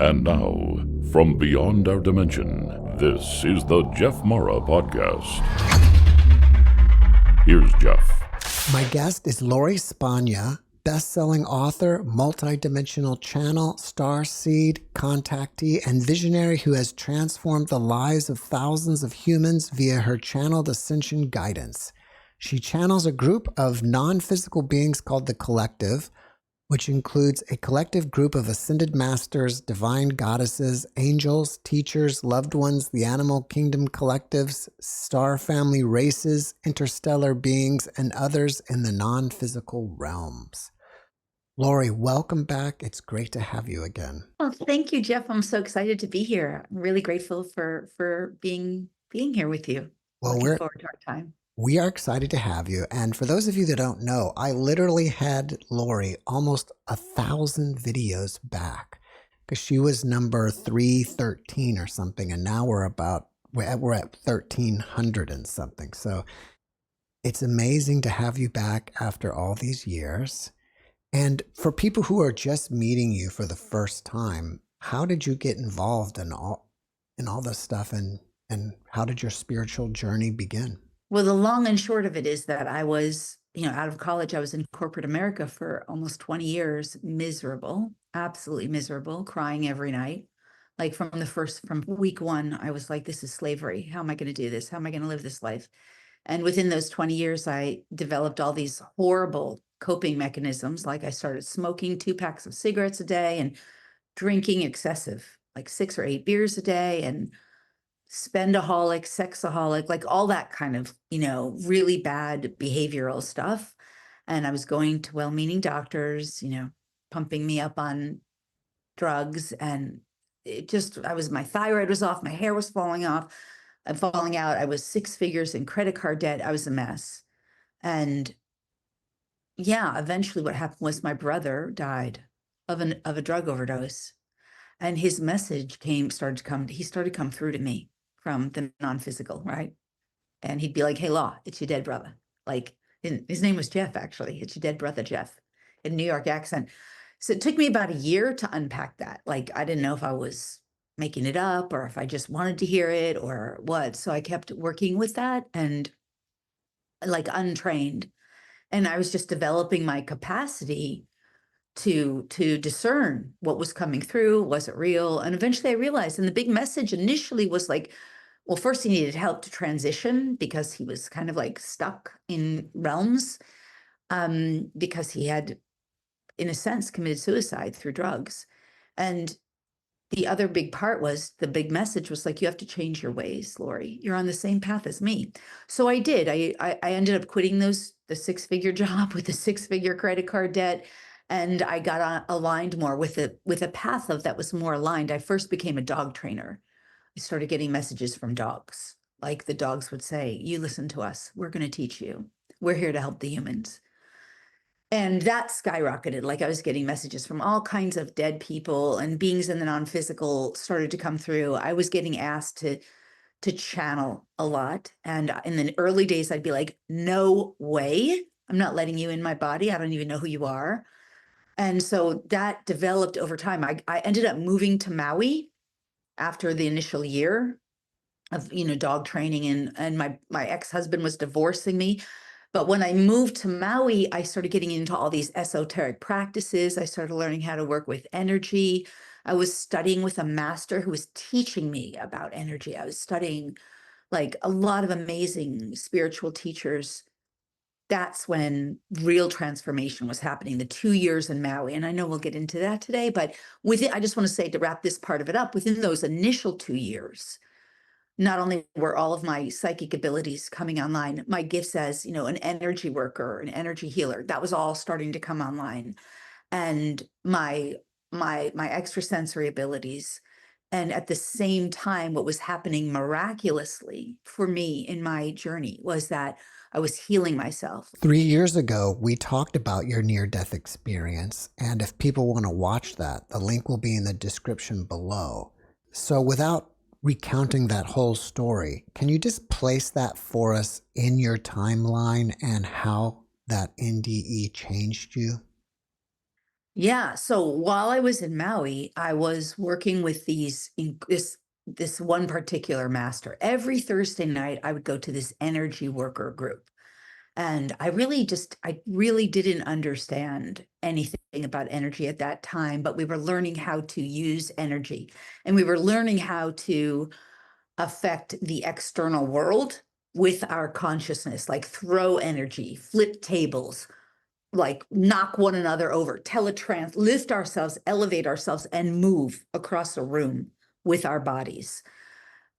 And now, from beyond our dimension, this is the JeffMara podcast. Here's Jeff. My guest is Lori Spagna, best-selling author, multi-dimensional channel, starseed, contactee, and visionary who has transformed the lives of thousands of humans via her channeled ascension guidance. She channels a group of non-physical beings called the Collective, which includes a collective group of ascended masters, divine goddesses, angels, teachers, loved ones, the animal kingdom collectives, star family races, interstellar beings, and others in the non-physical realms. Lori, welcome back. It's great to have you again. Well, thank you, Jeff. I'm so excited to be here. I'm really grateful for being here with you. Well, Looking forward to our time. We are excited to have you. And for those of you that don't know, I literally had Lori almost 1,000 videos back because she was number 313 or something. And now we're at 1,300 and something. So it's amazing to have you back after all these years. And for people who are just meeting you for the first time, how did you get involved in all this stuff? And how did your spiritual journey begin? Well, the long and short of it is that I was, out of college. I was in corporate America for almost 20 years, miserable, absolutely miserable, crying every night. Like from week one, I was like, this is slavery. How am I going to do this? How am I going to live this life? And within those 20 years, I developed all these horrible coping mechanisms. Like I started smoking 2 packs of cigarettes a day and drinking excessive, like 6 or 8 beers a day, and spendaholic, sexaholic, like all that kind of, really bad behavioral stuff. And I was going to well-meaning doctors, pumping me up on drugs. And my thyroid was off, my hair was falling out. I was 6 figures in credit card debt. I was a mess. And yeah, eventually what happened was my brother died of a drug overdose. And his message started to come through to me from the non-physical, right? And he'd be like, hey, Law, it's your dead brother. Like, his name was Jeff, actually. It's your dead brother, Jeff, in New York accent. So it took me about a year to unpack that. Like, I didn't know if I was making it up or if I just wanted to hear it or what. So I kept working with that and like untrained. And I was just developing my capacity to discern what was coming through. Was it real? And eventually I realized, and the big message initially was like, well, first he needed help to transition because he was kind of like stuck in realms, because he had, in a sense, committed suicide through drugs. And the other big part was, the big message was like, you have to change your ways, Lori. You're on the same path as me. So I did. I ended up quitting the 6-figure job with the 6-figure credit card debt. And I got aligned more with a path that was more aligned. I first became a dog trainer. I started getting messages from dogs. Like the dogs would say, you listen to us. We're going to teach you. We're here to help the humans. And that skyrocketed. Like I was getting messages from all kinds of dead people, and beings in the non-physical started to come through. I was getting asked to channel a lot. And in the early days, I'd be like, no way. I'm not letting you in my body. I don't even know who you are. And so that developed over time. I ended up moving to Maui after the initial year of, dog training, and my ex-husband was divorcing me. But when I moved to Maui, I started getting into all these esoteric practices. I started learning how to work with energy. I was studying with a master who was teaching me about energy. I was studying like a lot of amazing spiritual teachers. That's when real transformation was happening, the 2 years in Maui. And I know we'll get into that today, but I just want to say, to wrap this part of it up, within those initial 2 years, not only were all of my psychic abilities coming online, my gifts as, an energy worker, an energy healer, that was all starting to come online. And my extrasensory abilities. And at the same time, what was happening miraculously for me in my journey was that I was healing myself. 3 years ago, we talked about your near-death experience. And if people want to watch that, the link will be in the description below. So without recounting that whole story, can you just place that for us in your timeline and how that NDE changed you? Yeah. So while I was in Maui, I was working with this one particular master. Every Thursday night, I would go to this energy worker group. And I really didn't understand anything about energy at that time, but we were learning how to use energy, and we were learning how to affect the external world with our consciousness, like throw energy, flip tables, like knock one another over, teletrans, lift ourselves, elevate ourselves, and move across a room with our bodies,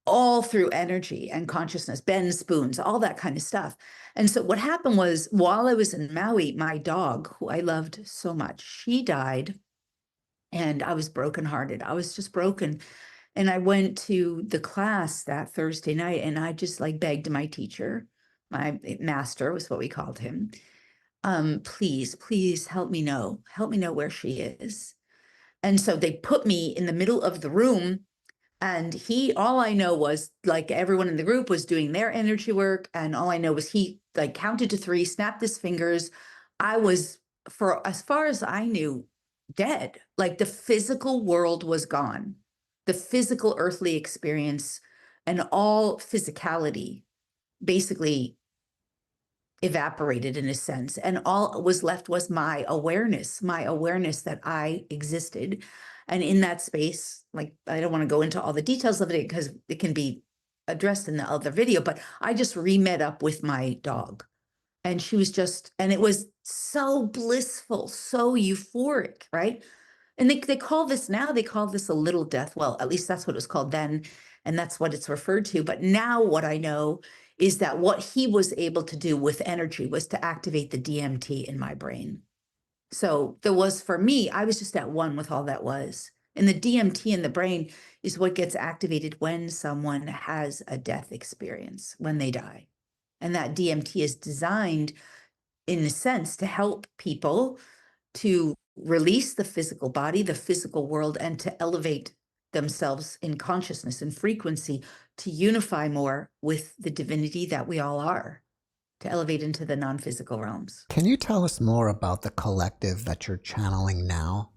all through energy and consciousness, bend spoons, all that kind of stuff. And so what happened was, while I was in Maui, my dog, who I loved so much, she died, and I was brokenhearted. I was just broken. And I went to the class that Thursday night, and I just like begged my teacher, my master was what we called him, please, please help me know where she is. And so they put me in the middle of the room, and all I know was, like, everyone in the group was doing their energy work, and all I know was he like counted to three, snapped his fingers. I was, for as far as I knew, dead. Like, the physical world was gone. The physical earthly experience and all physicality basically evaporated in a sense, and all was left was my awareness that I existed. And in that space, like, I don't want to go into all the details of it because it can be addressed in the other video, but I just re-met up with my dog, and she was just, and it was so blissful, so euphoric, right? And they call this now, they call this a little death. Well, at least that's what it was called then, and that's what it's referred to. But now what I know is that what he was able to do with energy was to activate the DMT in my brain. So there was, for me, I was just at one with all that was. And the DMT in the brain is what gets activated when someone has a death experience, when they die. And that DMT is designed, in a sense, to help people to release the physical body, the physical world, and to elevate themselves in consciousness and frequency, to unify more with the divinity that we all are, to elevate into the non-physical realms. Can you tell us more about the collective that you're channeling now?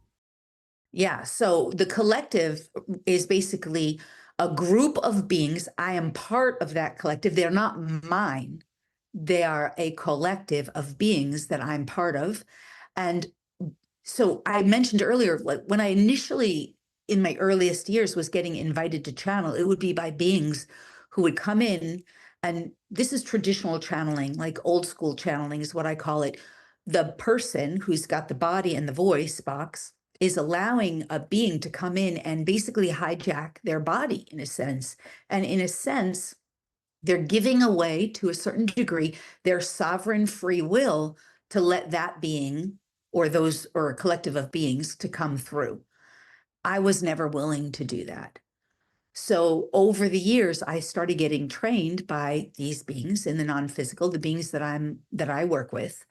Yeah, so the collective is basically a group of beings. I am part of that collective. They're not mine. They are a collective of beings that I'm part of. And so I mentioned earlier, like, when I initially, in my earliest years, was getting invited to channel, it would be by beings who would come in, and this is traditional channeling, like old school channeling is what I call it. The person who's got the body and the voice box is allowing a being to come in and basically hijack their body, in a sense. And in a sense, they're giving away, to a certain degree, their sovereign free will to let that being, or those, or a collective of beings, to come through. I was never willing to do that. So over the years, I started getting trained by these beings in the non-physical, the beings that I work with,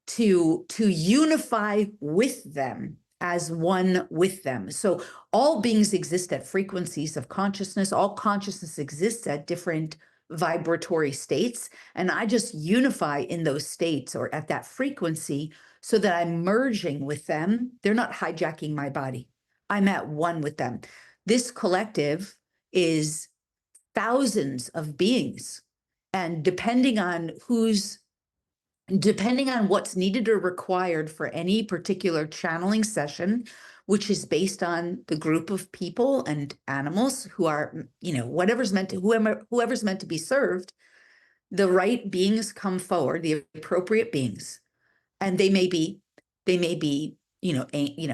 to unify with them, as one with them. So all beings exist at frequencies of consciousness. All consciousness exists at different vibratory states. And I just unify in those states, or at that frequency, so that I'm merging with them. They're not hijacking my body. I'm at one with them. This collective is thousands of beings. And depending on what's needed or required for any particular channeling session, which is based on the group of people and animals who are, whoever's meant to be served, the right beings come forward, the appropriate beings. And they may be,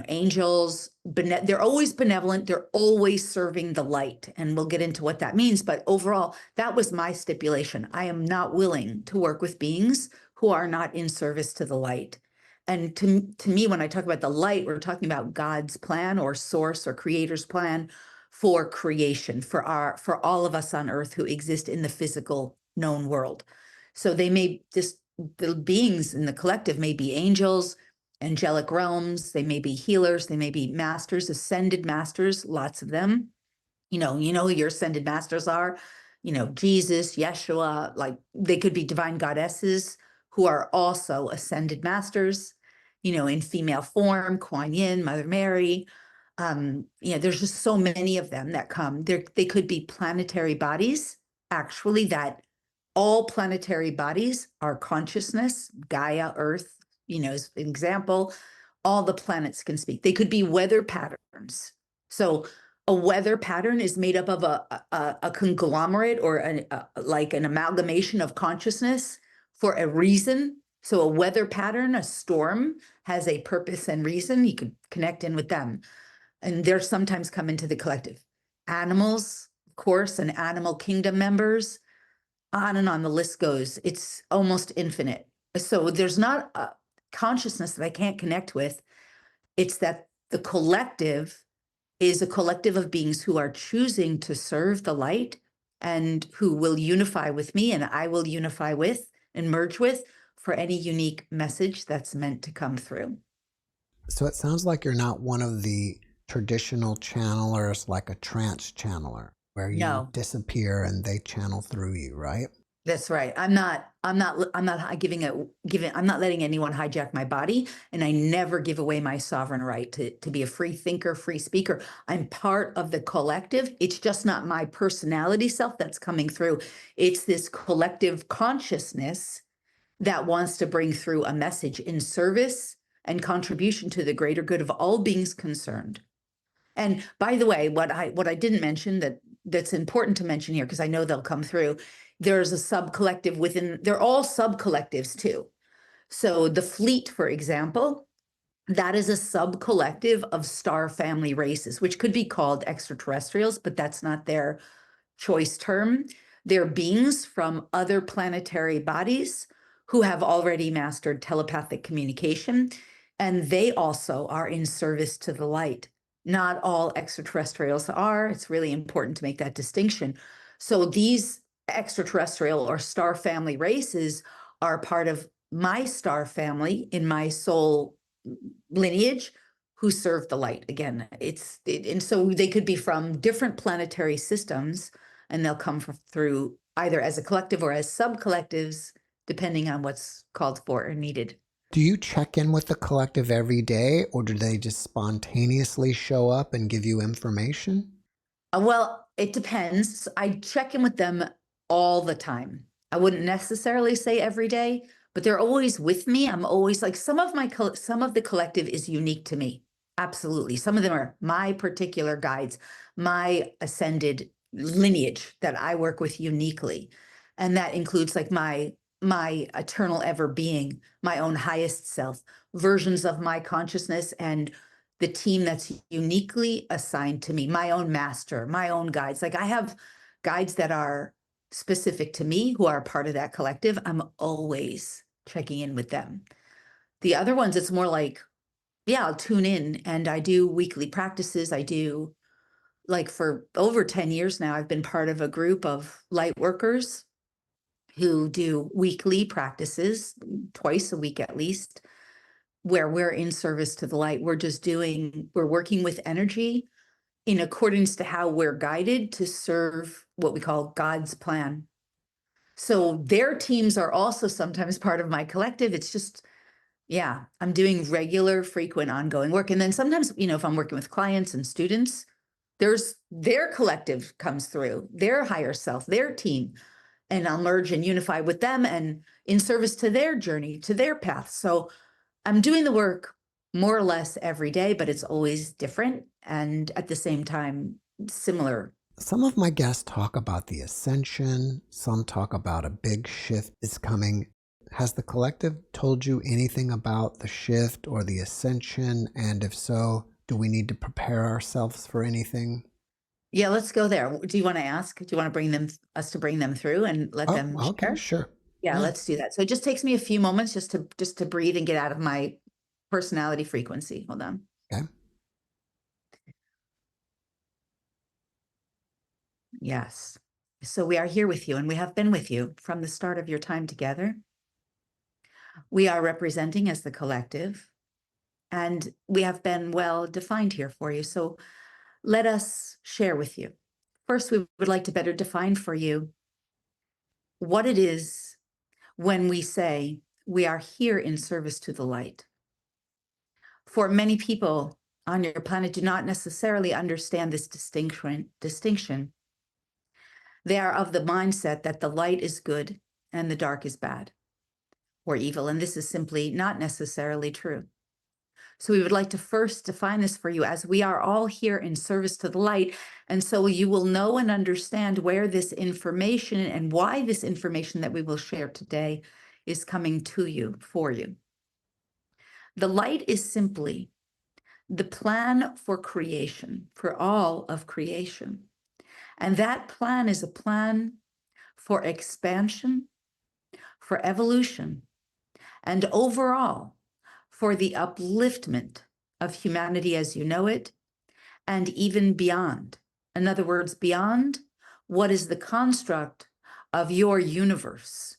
angels, they're always benevolent, they're always serving the light. And we'll get into what that means. But overall, that was my stipulation. I am not willing to work with beings who are not in service to the light. And to me, when I talk about the light, we're talking about God's plan, or source, or creator's plan for creation, for all of us on earth who exist in the physical known world. So the beings in the collective may be angels, angelic realms, they may be healers, they may be masters, ascended masters, lots of them. You know who your ascended masters are, Jesus, Yeshua, like they could be divine goddesses who are also ascended masters. in female form, Kuan Yin, Mother Mary. There's just so many of them that come. They could be planetary bodies, actually, that all planetary bodies are consciousness, Gaia, Earth, as an example. All the planets can speak. They could be weather patterns. So a weather pattern is made up of a conglomerate or like an amalgamation of consciousness for a reason. So a weather pattern, a storm, has a purpose and reason. You could connect in with them. And they're sometimes come into the collective. Animals, of course, and animal kingdom members, on and on the list goes. It's almost infinite. So there's not a consciousness that I can't connect with. It's that the collective is a collective of beings who are choosing to serve the light and who will unify with me, and I will unify with and merge with for any unique message that's meant to come through. So it sounds like you're not one of the traditional channelers, like a trance channeler, where you No. disappear and they channel through you, right? That's right. I'm not I'm not letting anyone hijack my body, and I never give away my sovereign right to be a free thinker, free speaker. I'm part of the collective. It's just not my personality self that's coming through. It's this collective consciousness that wants to bring through a message in service and contribution to the greater good of all beings concerned. And by the way, what I didn't mention that's important to mention here, because I know they'll come through, there's a sub-collective within, they're all sub-collectives too. So the fleet, for example, that is a sub-collective of star family races, which could be called extraterrestrials, but that's not their choice term. They're beings from other planetary bodies who have already mastered telepathic communication, and they also are in service to the light. Not all extraterrestrials are. It's really important to make that distinction. So these extraterrestrial or star family races are part of my star family in my soul lineage who serve the light. Again, and so they could be from different planetary systems, and they'll come through either as a collective or as sub-collectives, depending on what's called for or needed. Do you check in with the collective every day, or do they just spontaneously show up and give you information? Well, it depends. I check in with them all the time. I wouldn't necessarily say every day, but they're always with me. I'm always like, some of the collective is unique to me. Absolutely. Some of them are my particular guides, my ascended lineage that I work with uniquely. And that includes like my eternal ever being, my own highest self, versions of my consciousness, and the team that's uniquely assigned to me, my own master, my own guides. Like I have guides that are specific to me who are part of that collective. I'm always checking in with them. The other ones, it's more like, yeah, I'll tune in, and I do weekly practices. I do, like, for over 10 years now, I've been part of a group of light workers who do weekly practices, twice a week at least, where we're in service to the light. We're working with energy in accordance to how we're guided to serve what we call God's plan. So their teams are also sometimes part of my collective. It's just, yeah, I'm doing regular, frequent, ongoing work. And then sometimes, if I'm working with clients and students, their collective comes through, their higher self, their team, and I'll merge and unify with them and in service to their journey, to their path. So I'm doing the work more or less every day, but it's always different and at the same time similar. Some of my guests talk about the ascension. Some talk about a big shift is coming. Has the collective told you anything about the shift or the ascension? And if so, do we need to prepare ourselves for anything? Yeah, let's go there. Do you want to ask? Do you want to bring them through and let them Okay, share? sure. Yeah, let's do that. So it just takes me a few moments just to breathe and get out of my personality frequency. Hold on. Okay. Yes. So we are here with you, and we have been with you from the start of your time together. We are representing as the collective, and we have been well defined here for you. So let us share with you. First, we would like to better define for you what it is when we say we are here in service to the light. for many people on your planet do not necessarily understand this distinction. They are of the mindset that the light is good and the dark is bad or evil, and this is simply not necessarily true. So we would like to first define this for you, as we are all here in service to the light, and so you will know and understand where this information and why this information that we will share today is coming to you, for you. The light is simply the plan for creation, for all of creation. And that plan is a plan for expansion, for evolution, and overall for the upliftment of humanity as you know it, and even beyond. In other words, beyond what is the construct of your universe.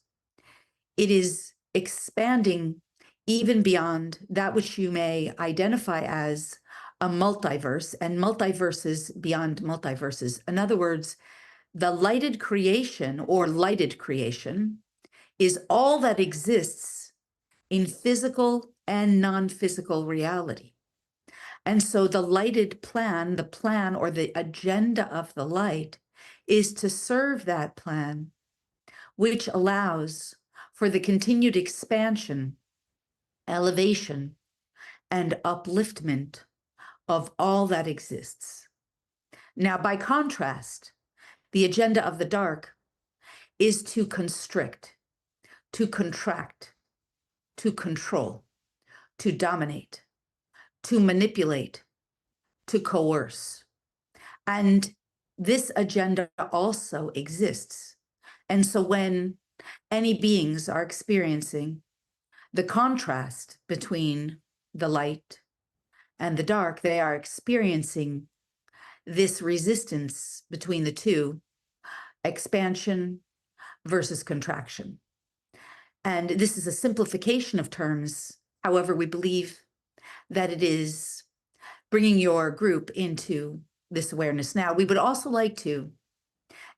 It is expanding even beyond that which you may identify as a multiverse, and multiverses beyond multiverses. In other words, the lighted creation or lighted creation is all that exists in physical and non-physical reality. And so the lighted plan, the plan or the agenda of the light, is to serve that plan, which allows for the continued expansion, elevation, and upliftment of all that exists. Now, by contrast, the agenda of the dark is to constrict, to contract, to control, to dominate, to manipulate, to coerce. And this agenda also exists. And so when any beings are experiencing the contrast between the light and the dark, they are experiencing this resistance between the two, expansion versus contraction. And this is a simplification of terms. However, we believe that it is bringing your group into this awareness. Now, we would also like to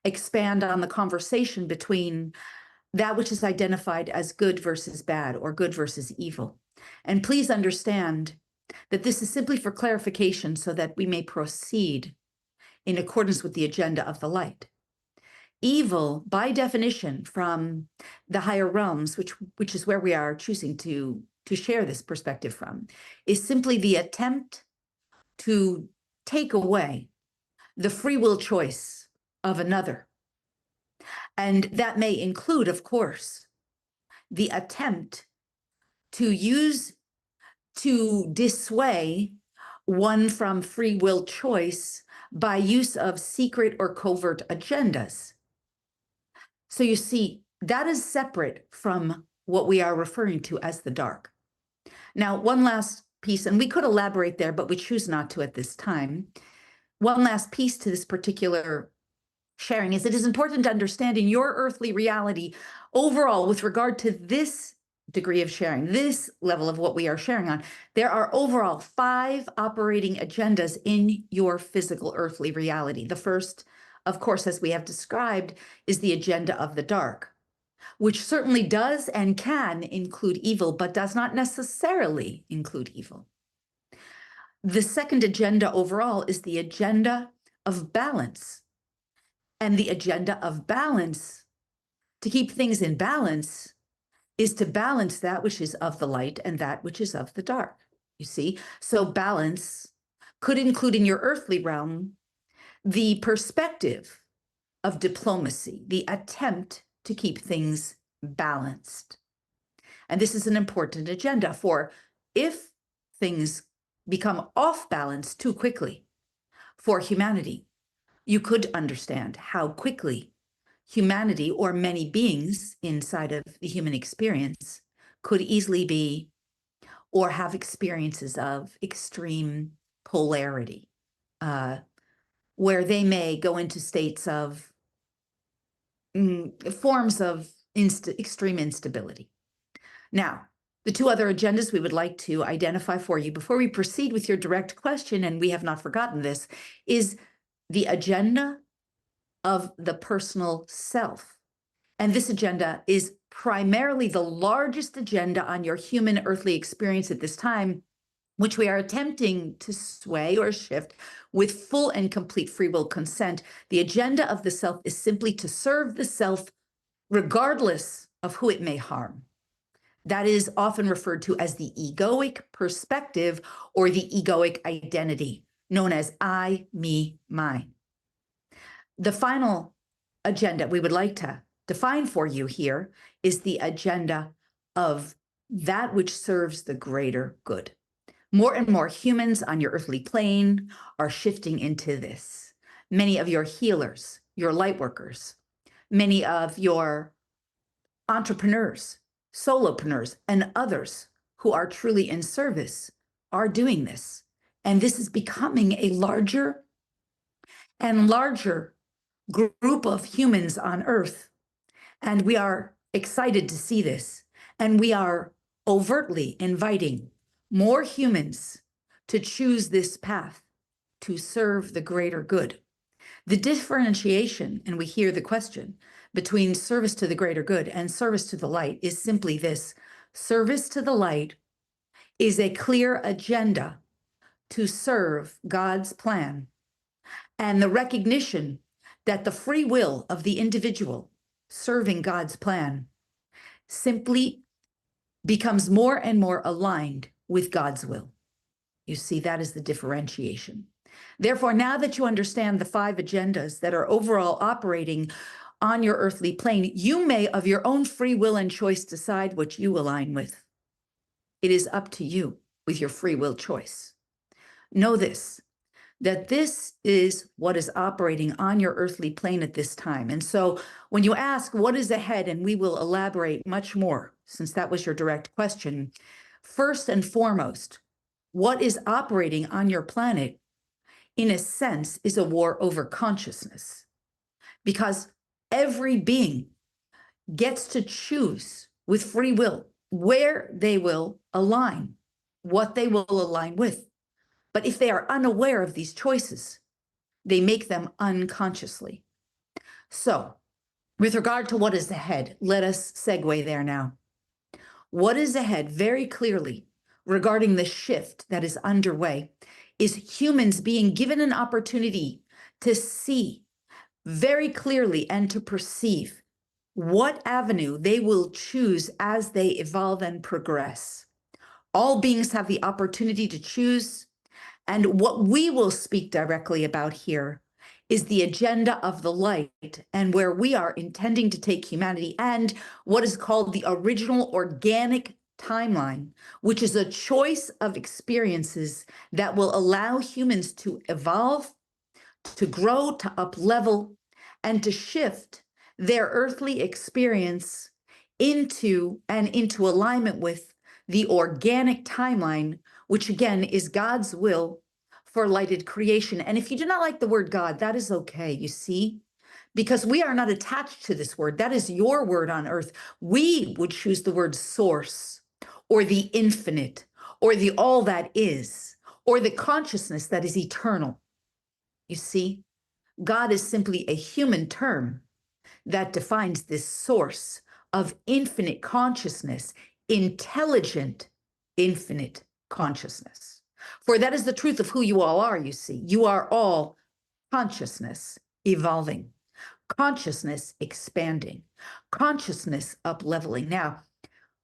expand on the conversation between that which is identified as good versus bad or good versus evil. And please understand that this is simply for clarification so that we may proceed in accordance with the agenda of the light. Evil, by definition, from the higher realms, which is where we are choosing to share this perspective from, is simply the attempt to take away the free will choice of another. And that may include, of course, the attempt to dissuade one from free will choice by use of secret or covert agendas. So you see, that is separate from what we are referring to as the dark. Now, one last piece, and we could elaborate there, but we choose not to at this time. One last piece to this particular sharing is it is important to understand in your earthly reality overall with regard to this degree of sharing, this level of what we are sharing on, there are overall 5 operating agendas in your physical earthly reality. The first, of course, as we have described, is the agenda of the dark, which certainly does and can include evil, but does not necessarily include evil. The second agenda overall is the agenda of balance. And the agenda of balance, to keep things in balance, is to balance that which is of the light and that which is of the dark. You see? So balance could include in your earthly realm the perspective of diplomacy, the attempt to keep things balanced. And this is an important agenda, for if things become off balance too quickly for humanity, you could understand how quickly humanity, or many beings inside of the human experience, could easily be or have experiences of extreme polarity, where they may go into states of forms of extreme instability. Now, the 2 other agendas we would like to identify for you before we proceed with your direct question, and we have not forgotten this, is the agenda of the personal self. And this agenda is primarily the largest agenda on your human earthly experience at this time, which we are attempting to sway or shift with full and complete free will consent, the agenda of the self is simply to serve the self regardless of who it may harm. That is often referred to as the egoic perspective or the egoic identity, known as I, me, mine. The final agenda we would like to define for you here is the agenda of that which serves the greater good. More and more humans on your earthly plane are shifting into this. Many of your healers, your light workers, many of your entrepreneurs, solopreneurs, and others who are truly in service are doing this. And this is becoming a larger and larger group of humans on earth. And we are excited to see this. And we are overtly inviting more humans to choose this path to serve the greater good. The differentiation, and we hear the question, between service to the greater good and service to the light is simply this. Service to the light is a clear agenda to serve God's plan, and the recognition that the free will of the individual serving God's plan simply becomes more and more aligned with God's will. You see, that is the differentiation. Therefore, now that you understand the 5 agendas that are overall operating on your earthly plane, you may, of your own free will and choice, decide what you align with. It is up to you with your free will choice. Know this, that this is what is operating on your earthly plane at this time. And so when you ask what is ahead, and we will elaborate much more, since that was your direct question, first and foremost, what is operating on your planet, in a sense, is a war over consciousness. Because every being gets to choose with free will where they will align, what they will align with. But if they are unaware of these choices, they make them unconsciously. So, with regard to what is ahead, let us segue there now. What is ahead very clearly regarding the shift that is underway is humans being given an opportunity to see very clearly and to perceive what avenue they will choose as they evolve and progress. All beings have the opportunity to choose, and what we will speak directly about here is the agenda of the light, and where we are intending to take humanity and what is called the original organic timeline, which is a choice of experiences that will allow humans to evolve, to grow, to up-level, and to shift their earthly experience into alignment with the organic timeline, which again is God's will for lighted creation. And if you do not like the word God, that is okay, you see, because we are not attached to this word. That is your word on earth. We would choose the word source, or the infinite, or the all that is, or the consciousness that is eternal. You see, God is simply a human term that defines this source of infinite consciousness, intelligent, infinite consciousness. For that is the truth of who you all are, you see. You are all consciousness evolving, consciousness expanding, consciousness up-leveling. Now,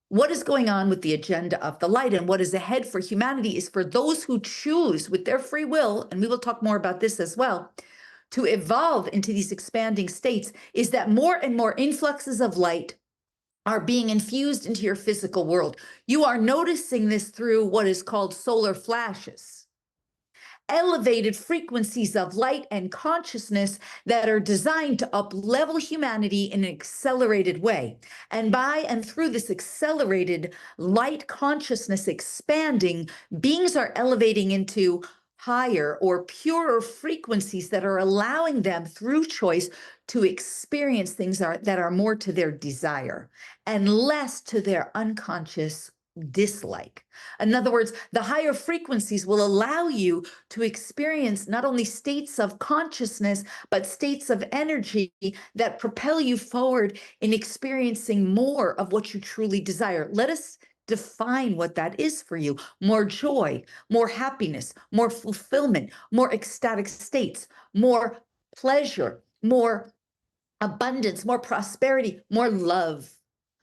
what is going on with the agenda of the light and what is ahead for humanity is for those who choose with their free will, and we will talk more about this as well, to evolve into these expanding states, is that more and more influxes of light are being infused into your physical world. You are noticing this through what is called solar flashes, elevated frequencies of light and consciousness that are designed to up-level humanity in an accelerated way. And by and through this accelerated light consciousness expanding, beings are elevating into higher or purer frequencies that are allowing them through choice to experience things that are more to their desire and less to their unconscious dislike. In other words, the higher frequencies will allow you to experience not only states of consciousness, but states of energy that propel you forward in experiencing more of what you truly desire. Let us define what that is for you. More joy, more happiness, more fulfillment, more ecstatic states, more pleasure, more abundance, more prosperity, more love,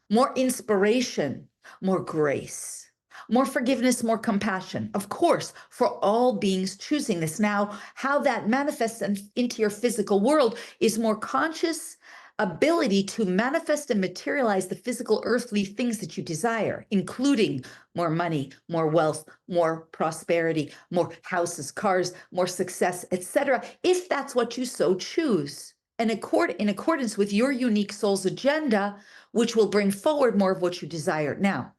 more inspiration, more grace, more forgiveness, more compassion. Of course, for all beings choosing this. Now, how that manifests into your physical world is more conscious ability to manifest and materialize the physical earthly things that you desire, including more money, more wealth, more prosperity, more houses, cars, more success, etc., if that's what you so choose. And in accordance with your unique soul's agenda, which will bring forward more of what you desire. Now,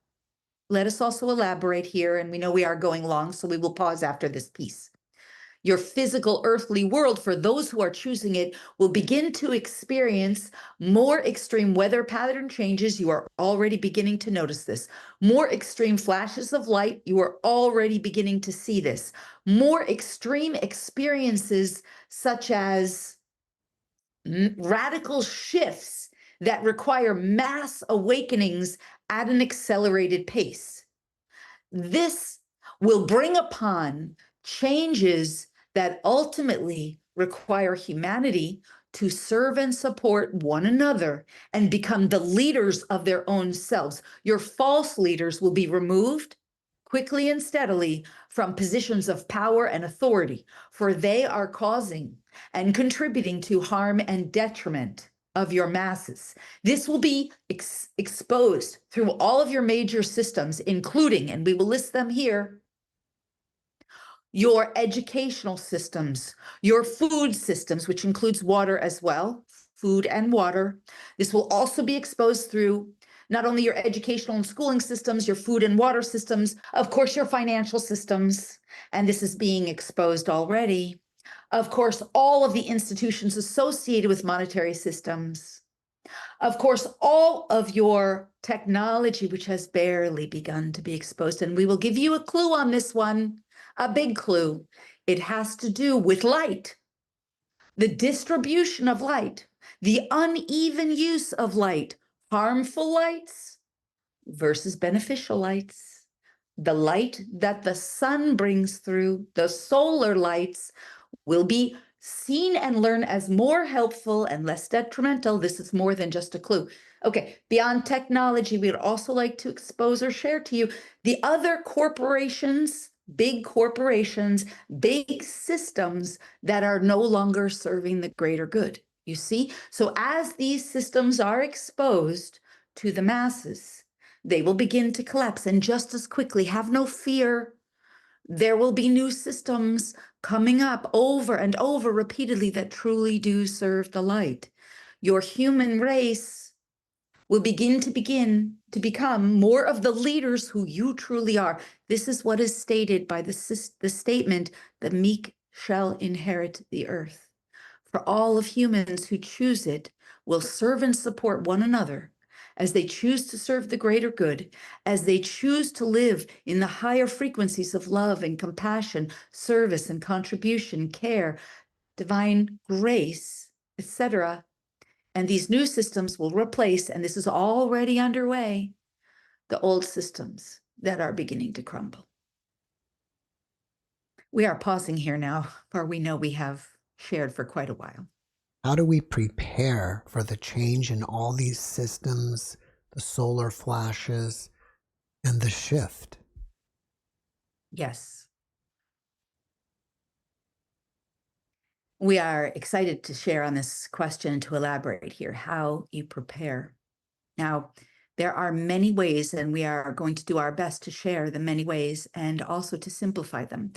let us also elaborate here, and we know we are going long, so we will pause after this piece. Your physical earthly world, for those who are choosing it, will begin to experience more extreme weather pattern changes. You are already beginning to notice this. More extreme flashes of light. You are already beginning to see this. More extreme experiences, such as radical shifts that require mass awakenings at an accelerated pace. This will bring upon changes that ultimately require humanity to serve and support one another and become the leaders of their own selves. Your false leaders will be removed quickly and steadily from positions of power and authority, for they are causing and contributing to harm and detriment of your masses. This will be exposed through all of your major systems, including, and we will list them here, your educational systems, your food systems, which includes water as well, food and water. This will also be exposed through not only your educational and schooling systems, your food and water systems, of course, your financial systems, and this is being exposed already. Of course, all of the institutions associated with monetary systems. Of course, all of your technology, which has barely begun to be exposed. And we will give you a clue on this one, a big clue. It has to do with light, the distribution of light, the uneven use of light, harmful lights versus beneficial lights, the light that the sun brings through, the solar lights, will be seen and learned as more helpful and less detrimental. This is more than just a clue. Okay, beyond technology, we would also like to expose or share to you the other corporations, big systems that are no longer serving the greater good. You see? So as these systems are exposed to the masses, they will begin to collapse, and just as quickly, have no fear, there will be new systems coming up over and over repeatedly that truly do serve the light. Your human race will begin to become more of the leaders who you truly are. This is what is stated by the statement, the meek shall inherit the earth. For all of humans who choose it will serve and support one another as they choose to serve the greater good, as they choose to live in the higher frequencies of love and compassion, service and contribution, care, divine grace, etc. And these new systems will replace, and this is already underway, the old systems that are beginning to crumble. We are pausing here now, for we know we have shared for quite a while. How do we prepare for the change in all these systems, the solar flashes, and the shift? Yes. We are excited to share on this question, to elaborate here, how you prepare. Now, there are many ways, and we are going to do our best to share the many ways and also to simplify them.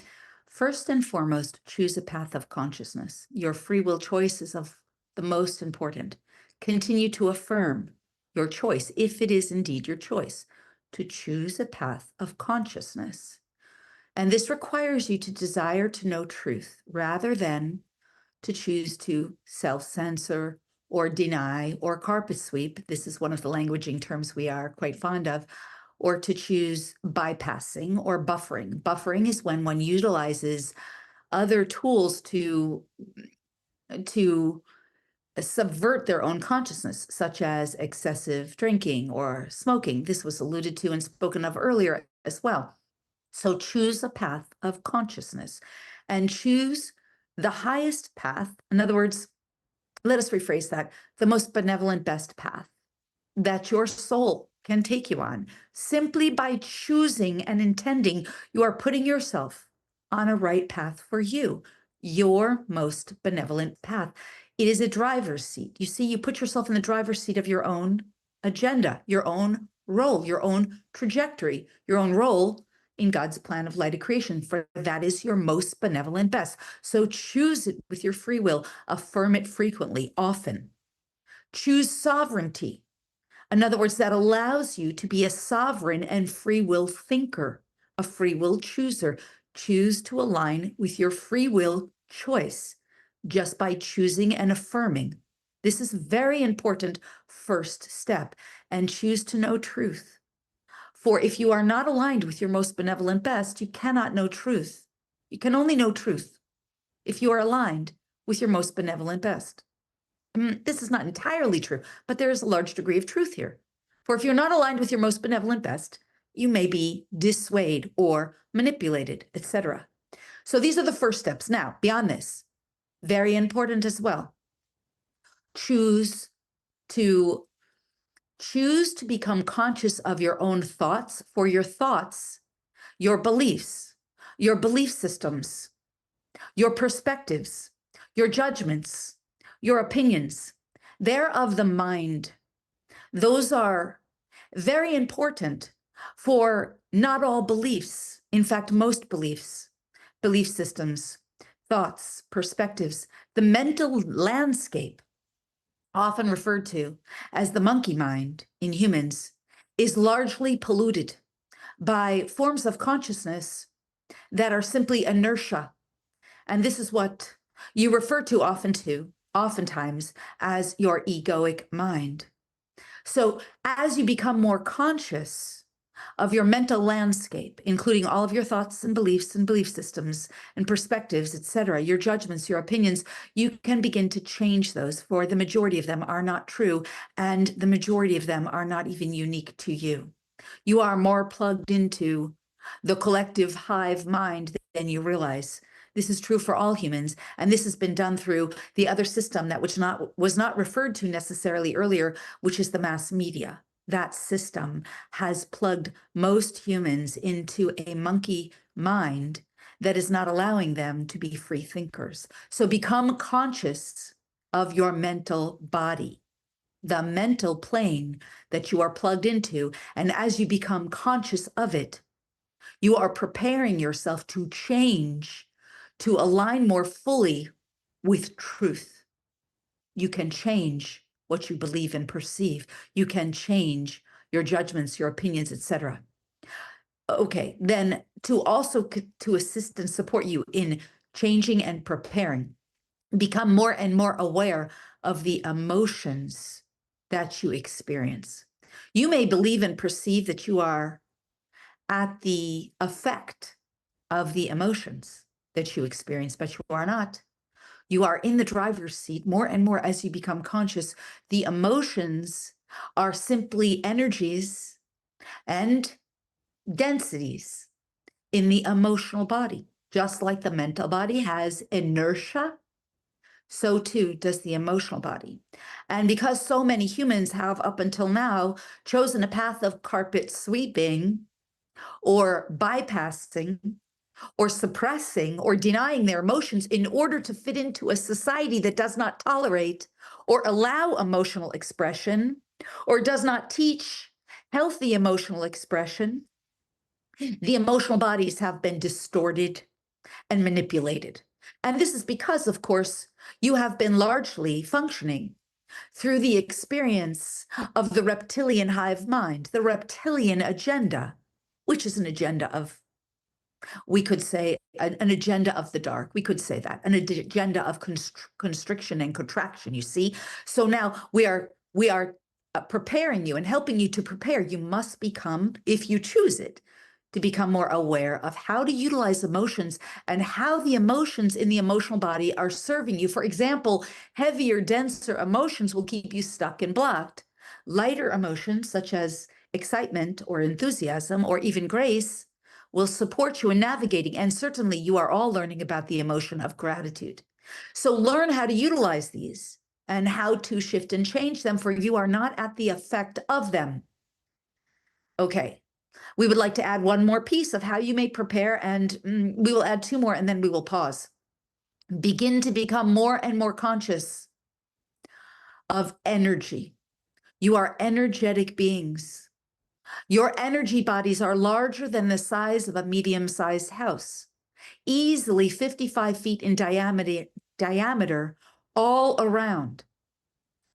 First and foremost, choose a path of consciousness. Your free will choice is of the most important. Continue to affirm your choice, if it is indeed your choice, to choose a path of consciousness. And this requires you to desire to know truth rather than to choose to self-censor or deny or carpet sweep. This is one of the languaging terms we are quite fond of, or to choose bypassing or buffering. Buffering is when one utilizes other tools to subvert their own consciousness, such as excessive drinking or smoking. This was alluded to and spoken of earlier as well. So choose a path of consciousness and choose the highest path. In other words, let us rephrase that, the most benevolent, best path that your soul can take you on. Simply by choosing and intending, you are putting yourself on a right path for you, your most benevolent path. It is a driver's seat. You see, you put yourself in the driver's seat of your own agenda, your own role, your own trajectory, your own role in God's plan of light of creation, for that is your most benevolent best. So choose it with your free will, affirm it frequently, often. Choose sovereignty. In other words, that allows you to be a sovereign and free will thinker, a free will chooser. Choose to align with your free will choice just by choosing and affirming. This is very important first step, and choose to know truth. For if you are not aligned with your most benevolent best, you cannot know truth. You can only know truth if you are aligned with your most benevolent best. This is not entirely true, but there is a large degree of truth here. For if you're not aligned with your most benevolent best, you may be dissuaded or manipulated, etc. So these are the first steps. Now, beyond this, very important as well, choose to become conscious of your own thoughts, for your thoughts, your beliefs, your belief systems, your perspectives, your judgments, your opinions, they're of the mind. Those are very important for not all beliefs. In fact, most beliefs, belief systems, thoughts, perspectives, the mental landscape, often referred to as the monkey mind in humans, is largely polluted by forms of consciousness that are simply inertia. And this is what you refer to oftentimes as your egoic mind. So as you become more conscious of your mental landscape, including all of your thoughts and belief systems and perspectives, etc., your judgments, your opinions, you can begin to change those, for the majority of them are not true, and the majority of them are not even unique to you. You are more plugged into the collective hive mind than you realize. This is true for all humans, and this has been done through the other system that was not referred to necessarily earlier, which is the mass media. That system has plugged most humans into a monkey mind that is not allowing them to be free thinkers. So become conscious of your mental body, the mental plane that you are plugged into. And as you become conscious of it, you are preparing yourself to change, to align more fully with truth. You can change what you believe and perceive. You can change your judgments, your opinions, etc. Okay, then to assist and support you in changing and preparing, become more and more aware of the emotions that you experience. You may believe and perceive that you are at the effect of the emotions that you experience, but you are not. You are in the driver's seat more and more as you become conscious. The emotions are simply energies and densities in the emotional body. Just like the mental body has inertia, so too does the emotional body. And because so many humans have up until now chosen a path of carpet sweeping or bypassing or suppressing or denying their emotions in order to fit into a society that does not tolerate or allow emotional expression or does not teach healthy emotional expression, the emotional bodies have been distorted and manipulated. And this is because, of course, you have been largely functioning through the experience of the reptilian hive mind, the reptilian agenda, which is an agenda of, we could say, an agenda of the dark. We could say that, an agenda of constriction and contraction, you see? So now we are preparing you and helping you to prepare. You must become, if you choose it, to become more aware of how to utilize emotions and how the emotions in the emotional body are serving you. For example, heavier, denser emotions will keep you stuck and blocked. Lighter emotions, such as excitement or enthusiasm or even grace, will support you in navigating. And certainly you are all learning about the emotion of gratitude. So learn how to utilize these and how to shift and change them, for you are not at the effect of them. Okay. We would like to add one more piece of how you may prepare, and we will add two more, and then we will pause. Begin to become more and more conscious of energy. You are energetic beings. Your energy bodies are larger than the size of a medium-sized house, easily 55 feet in diameter all around.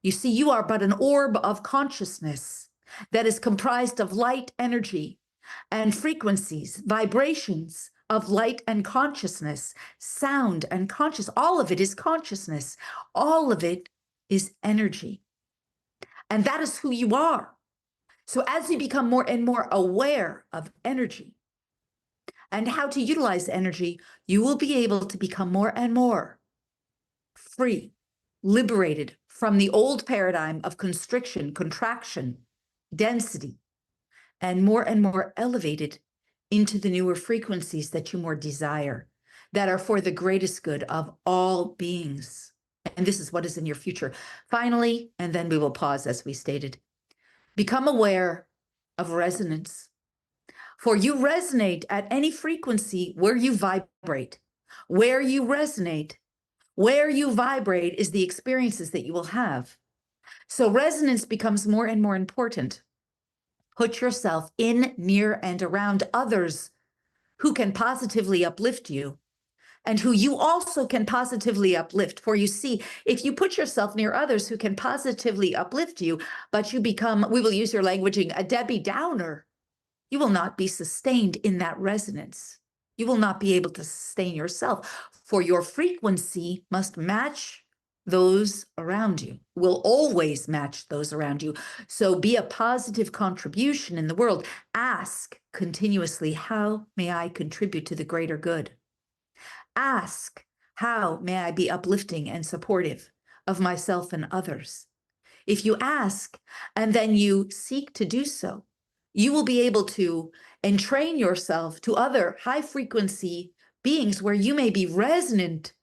You see, you are but an orb of consciousness that is comprised of light energy and frequencies, vibrations of light and consciousness, sound and conscious. All of it is consciousness. All of it is energy. And that is who you are. So as you become more and more aware of energy and how to utilize energy, you will be able to become more and more free, liberated from the old paradigm of constriction, contraction, density, and more elevated into the newer frequencies that you more desire, that are for the greatest good of all beings. And this is what is in your future. Finally, and then we will pause as we stated, become aware of resonance. For you resonate at any frequency where you vibrate. Where you resonate, where you vibrate is the experiences that you will have. So resonance becomes more and more important. Put yourself in, near, and around others who can positively uplift you and who you also can positively uplift. For you see, if you put yourself near others who can positively uplift you, but you become, we will use your languaging, a Debbie Downer, you will not be sustained in that resonance. You will not be able to sustain yourself, for your frequency must match those around you, will always match those around you. So be a positive contribution in the world. Ask continuously, how may I contribute to the greater good? Ask, how may I be uplifting and supportive of myself and others? If you ask and then you seek to do so, you will be able to entrain yourself to other high frequency beings where you may be resonant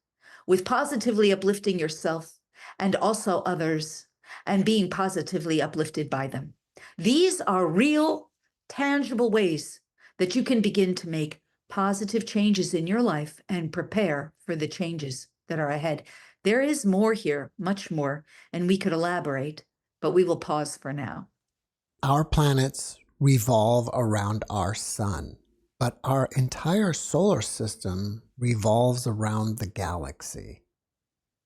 with positively uplifting yourself and also others and being positively uplifted by them. These are real, tangible ways that you can begin to make positive changes in your life and prepare for the changes that are ahead. There is more here, much more, and we could elaborate, but we will pause for now. Our planets revolve around our sun, but our entire solar system revolves around the galaxy.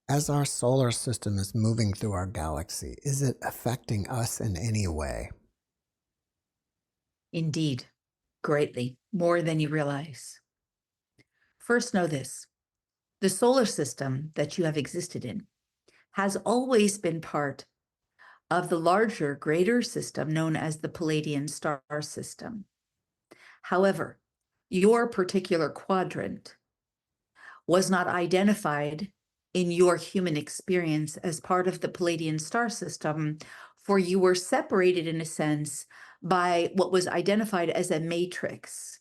As our solar system is moving through our galaxy, is it affecting us in any way? Indeed, greatly, more than you realize. First, know this. The solar system that you have existed in has always been part of the larger, greater system known as the Palladian star system. However, your particular quadrant was not identified in your human experience as part of the Palladian star system, for you were separated in a sense by what was identified as a matrix.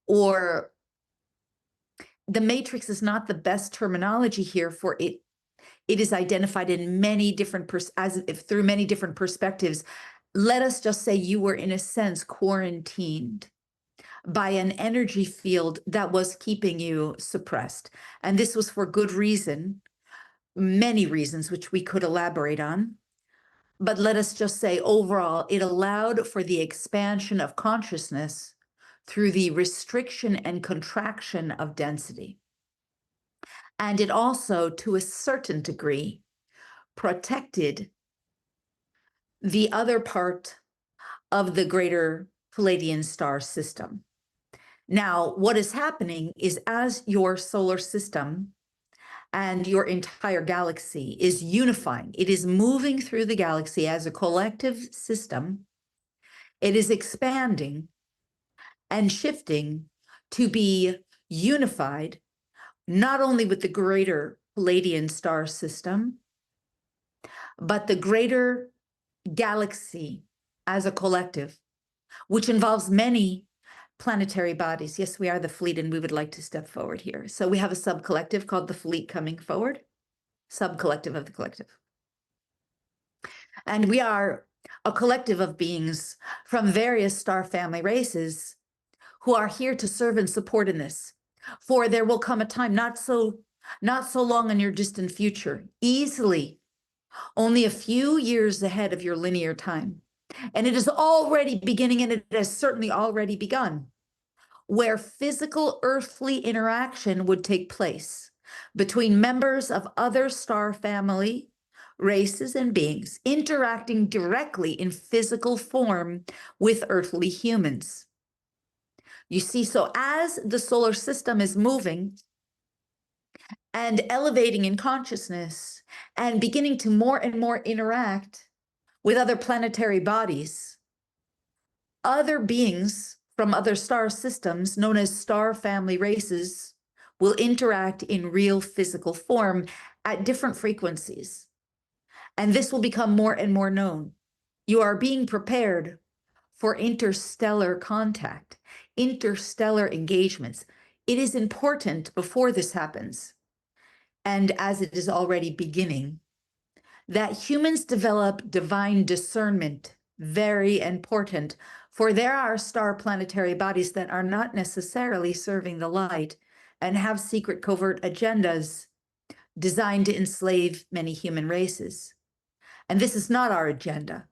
Or the matrix is not the best terminology here, for it is identified in many different through many different perspectives. Let us just say you were in a sense quarantined by an energy field that was keeping you suppressed. And this was for good reason, many reasons, which we could elaborate on. But let us just say overall, it allowed for the expansion of consciousness through the restriction and contraction of density. And it also, to a certain degree, protected the other part of the greater Palladian star system. Now, what is happening is as your solar system and your entire galaxy is unifying, it is moving through the galaxy as a collective system, it is expanding, and shifting to be unified, not only with the greater Palladian star system, but the greater galaxy as a collective, which involves many planetary bodies. Yes, we are the fleet, and we would like to step forward here. So we have a sub-collective called the fleet coming forward, sub-collective of the collective. And we are a collective of beings from various star family races who are here to serve and support in this. For there will come a time, not so long in your distant future, easily only a few years ahead of your linear time. And it is already beginning, and it has certainly already begun, where physical earthly interaction would take place between members of other star family races and beings interacting directly in physical form with earthly humans. You see, so as the solar system is moving and elevating in consciousness and beginning to more and more interact with other planetary bodies, other beings from other star systems known as star family races will interact in real physical form at different frequencies. And this will become more and more known. You are being prepared for interstellar contact, interstellar engagements. It is important before this happens, and as it is already beginning, that humans develop divine discernment, very important, for there are star planetary bodies that are not necessarily serving the light and have secret covert agendas designed to enslave many human races. And this is not our agenda.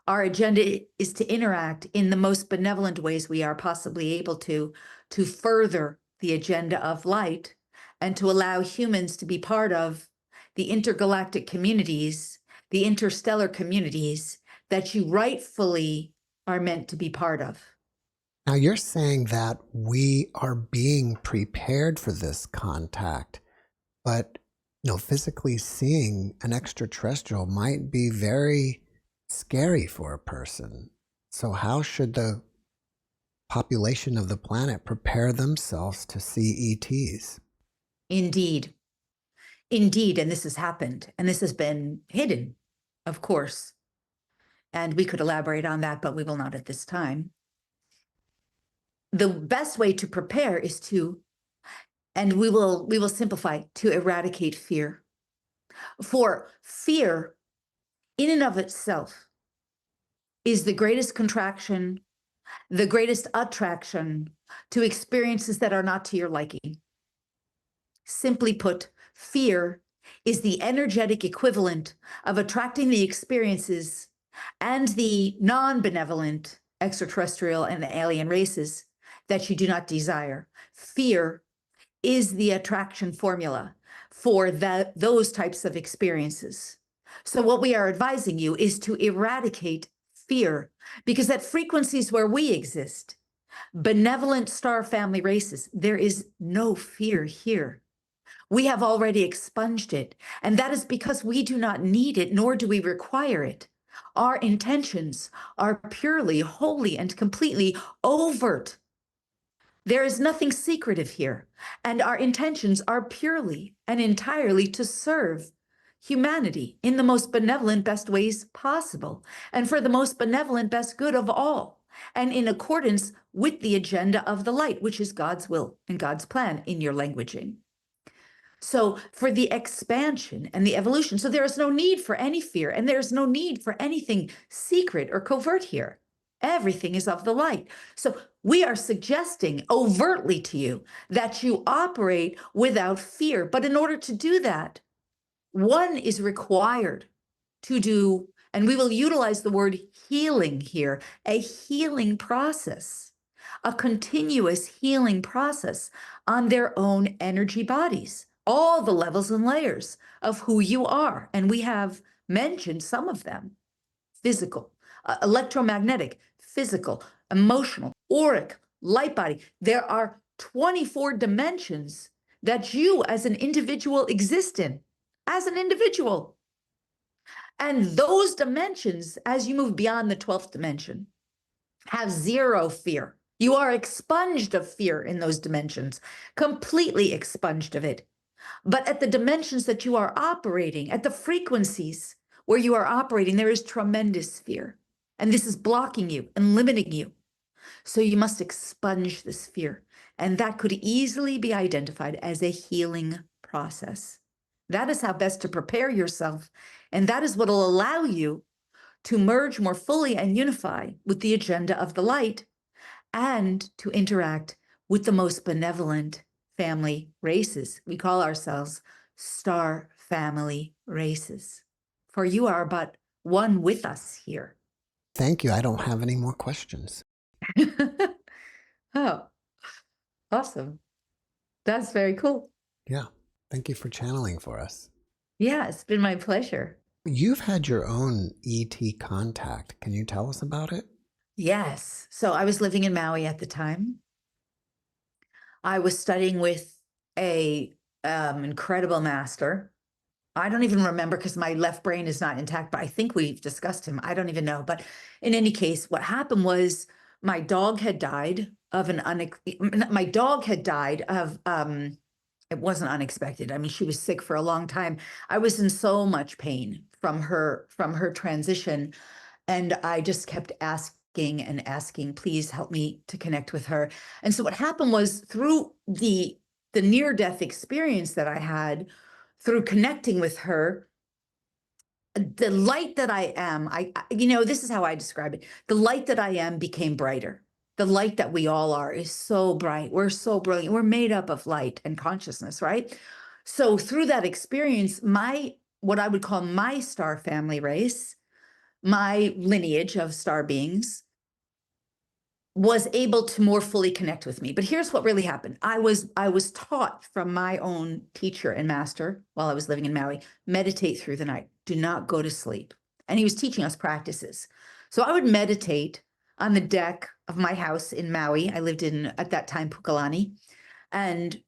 Our agenda is to interact in the most benevolent ways we are possibly able to further the agenda of light and to allow humans to be part of the intergalactic communities, the interstellar communities that you rightfully are meant to be part of. Now, you're saying that we are being prepared for this contact, but physically seeing an extraterrestrial might be very scary for a person. So how should the population of the planet prepare themselves to see ETs? Indeed. Indeed, and this has happened, and this has been hidden, of course. And we could elaborate on that, but we will not at this time. The best way to prepare is to, and we will simplify, to eradicate fear. For fear, in and of itself, is the greatest contraction, the greatest attraction to experiences that are not to your liking. Simply put, fear is the energetic equivalent of attracting the experiences and the non-benevolent extraterrestrial and alien races that you do not desire. Fear is the attraction formula for those types of experiences. So what we are advising you is to eradicate fear, because at frequencies where we exist, benevolent star family races, there is no fear here. We have already expunged it, and that is because we do not need it, nor do we require it. Our intentions are purely, wholly, and completely overt. There is nothing secretive here, and our intentions are purely and entirely to serve humanity in the most benevolent, best ways possible, and for the most benevolent, best good of all, and in accordance with the agenda of the light, which is God's will and God's plan in your languaging. So for the expansion and the evolution, so there is no need for any fear, and there's no need for anything secret or covert here. Everything is of the light. So we are suggesting overtly to you that you operate without fear. But in order to do that, one is required to do, and we will utilize the word healing here, a healing process, a continuous healing process on their own energy bodies, all the levels and layers of who you are. And we have mentioned some of them: physical, electromagnetic, physical, emotional, auric, light body. There are 24 dimensions that you as an individual exist in, as an individual. And those dimensions, as you move beyond the 12th dimension, have zero fear. You are expunged of fear in those dimensions, completely expunged of it. But at the dimensions that you are operating, at the frequencies where you are operating, there is tremendous fear. And this is blocking you and limiting you. So you must expunge this fear. And that could easily be identified as a healing process. That is how best to prepare yourself. And that is what will allow you to merge more fully and unify with the agenda of the light and to interact with the most benevolent family races. We call ourselves star family races. For you are but one with us here. Thank you. I don't have any more questions. Oh, awesome. That's very cool. Yeah. Thank you for channeling for us. Yeah, it's been my pleasure. You've had your own ET contact. Can you tell us about it? Yes. So I was living in Maui at the time. I was studying with a incredible master. I don't even remember because my left brain is not intact, but I think we've discussed him. I don't even know. But in any case, what happened was my dog had died of my dog had died of it wasn't unexpected. I mean, she was sick for a long time. I was in so much pain from her transition. And I just kept asking and asking, please help me to connect with her. And so what happened was through the near-death experience that I had, through connecting with her, the light that I am, this is how I describe it. The light that I am became brighter. The light that we all are is so bright. We're so brilliant. We're made up of light and consciousness, right? So through that experience, what I would call my star family race, my lineage of star beings, was able to more fully connect with me. But here's what really happened. I was taught from my own teacher and master while I was living in Maui, meditate through the night. Do not go to sleep. And he was teaching us practices. So I would meditate on the deck of my house in Maui. I lived in, at that time, Pukalani. And,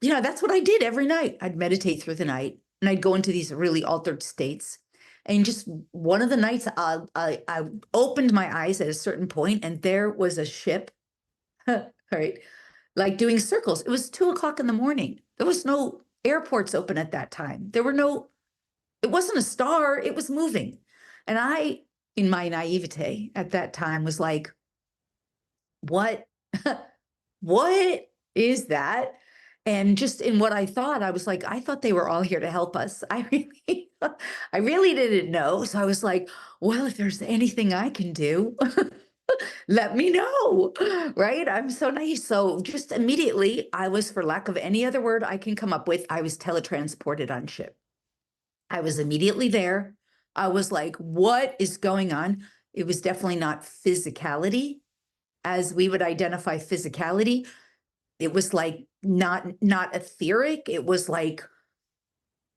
that's what I did every night. I'd meditate through the night and I'd go into these really altered states. And just one of the nights, I opened my eyes at a certain point, and there was a ship, right, like doing circles. It was 2:00 in the morning. There was no airports open at that time. It wasn't a star. It was moving. And I, in my naivete at that time, was like, what, what is that? And just in what I thought, I was like, I thought they were all here to help us. I really didn't know. So I was like, well, if there's anything I can do, let me know, right? I'm so nice. So just immediately, I was, for lack of any other word I can come up with, I was teletransported on ship. I was immediately there. I was like, what is going on? It was definitely not physicality as we would identify physicality. It was like not etheric. It was like,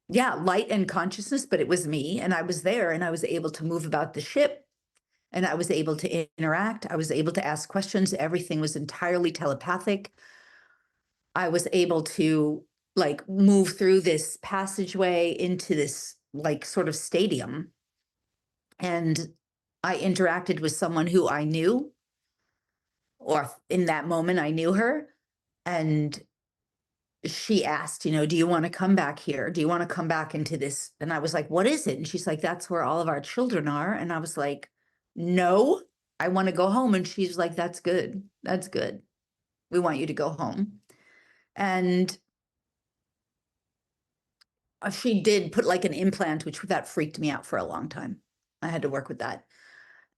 yeah, light and consciousness, but it was me. And I was there and I was able to move about the ship and I was able to interact. I was able to ask questions. Everything was entirely telepathic. I was able to like move through this passageway into this like sort of stadium. And I interacted with someone who I knew, or in that moment I knew her. And she asked, do you want to come back here? Do you want to come back into this? And I was like, what is it? And she's like, that's where all of our children are. And I was like, no, I want to go home. And she's like, that's good. That's good. We want you to go home. And she did put like an implant, which that freaked me out for a long time. I had to work with that.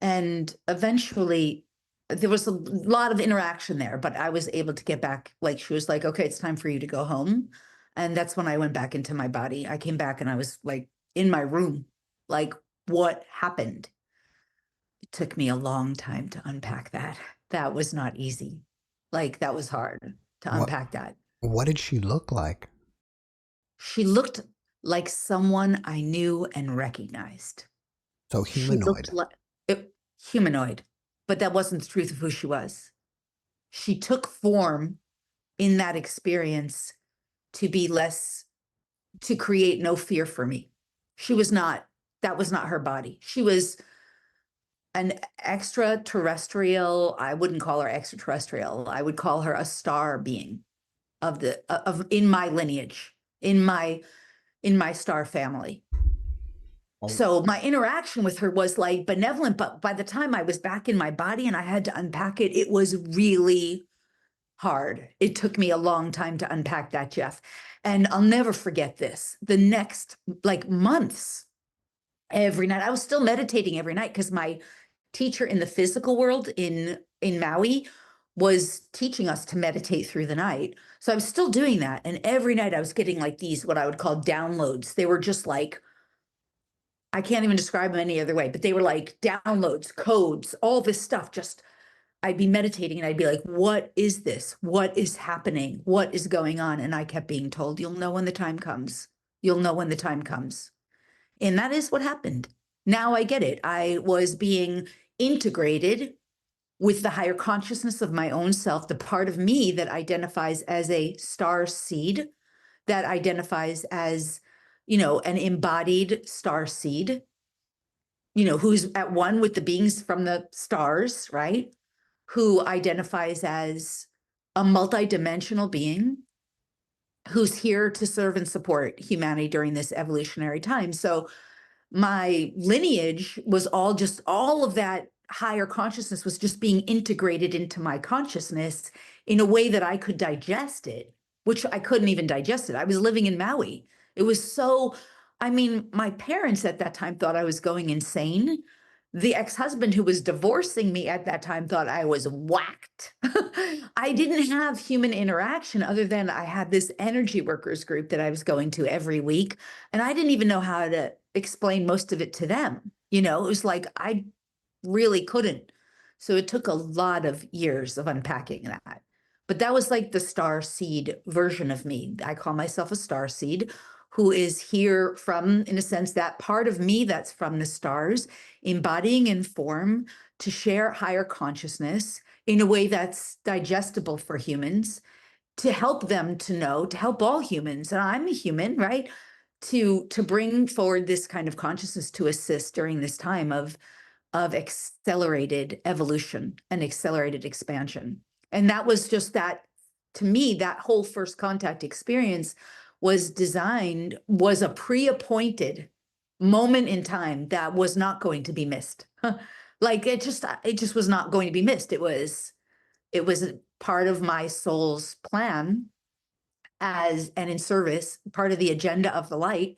And eventually there was a lot of interaction there, but I was able to get back. Like, she was like, okay, it's time for you to go home. And that's when I went back into my body. I came back and I was like in my room, like, what happened? It took me a long time to unpack that. That was not easy. Like, that was hard to unpack that. What did she look like? She looked like someone I knew and recognized. So humanoid. She looked like humanoid, but that wasn't the truth of who she was. She took form in that experience to create no fear for me. That was not her body. She was an extraterrestrial. I wouldn't call her extraterrestrial. I would call her a star being of in my lineage, in my star family. So my interaction with her was like benevolent, but by the time I was back in my body and I had to unpack it, it was really hard. It took me a long time to unpack that, Jeff. And I'll never forget this. The next like months, every night, I was still meditating every night because my teacher in the physical world in Maui was teaching us to meditate through the night. So I was still doing that. And every night I was getting like these, what I would call downloads. They were just like, I can't even describe them any other way, but they were like downloads, codes, all this stuff. Just, I'd be meditating and I'd be like, what is this? What is happening? What is going on? And I kept being told, you'll know when the time comes. You'll know when the time comes. And that is what happened. Now I get it. I was being integrated with the higher consciousness of my own self, the part of me that identifies as a star seed, that identifies as, an embodied star seed, who's at one with the beings from the stars, right? Who identifies as a multidimensional being who's here to serve and support humanity during this evolutionary time. So my lineage was all of that higher consciousness was just being integrated into my consciousness in a way that I could digest it, which I couldn't even digest it. I was living in Maui. It was so, my parents at that time thought I was going insane. The ex-husband who was divorcing me at that time thought I was whacked. I didn't have human interaction other than I had this energy workers group that I was going to every week. And I didn't even know how to explain most of it to them. It was like, I really couldn't. So it took a lot of years of unpacking that. But that was like the star seed version of me. I call myself a star seed who is here from, in a sense, that part of me that's from the stars, embodying in form to share higher consciousness in a way that's digestible for humans, to help them to know, to help all humans, and I'm a human, right? To bring forward this kind of consciousness to assist during this time of accelerated evolution and accelerated expansion. And that was just that, to me, that whole first contact experience was a pre-appointed moment in time that was not going to be missed. Like it just was not going to be missed. It was part of my soul's plan as and in service, part of the agenda of the light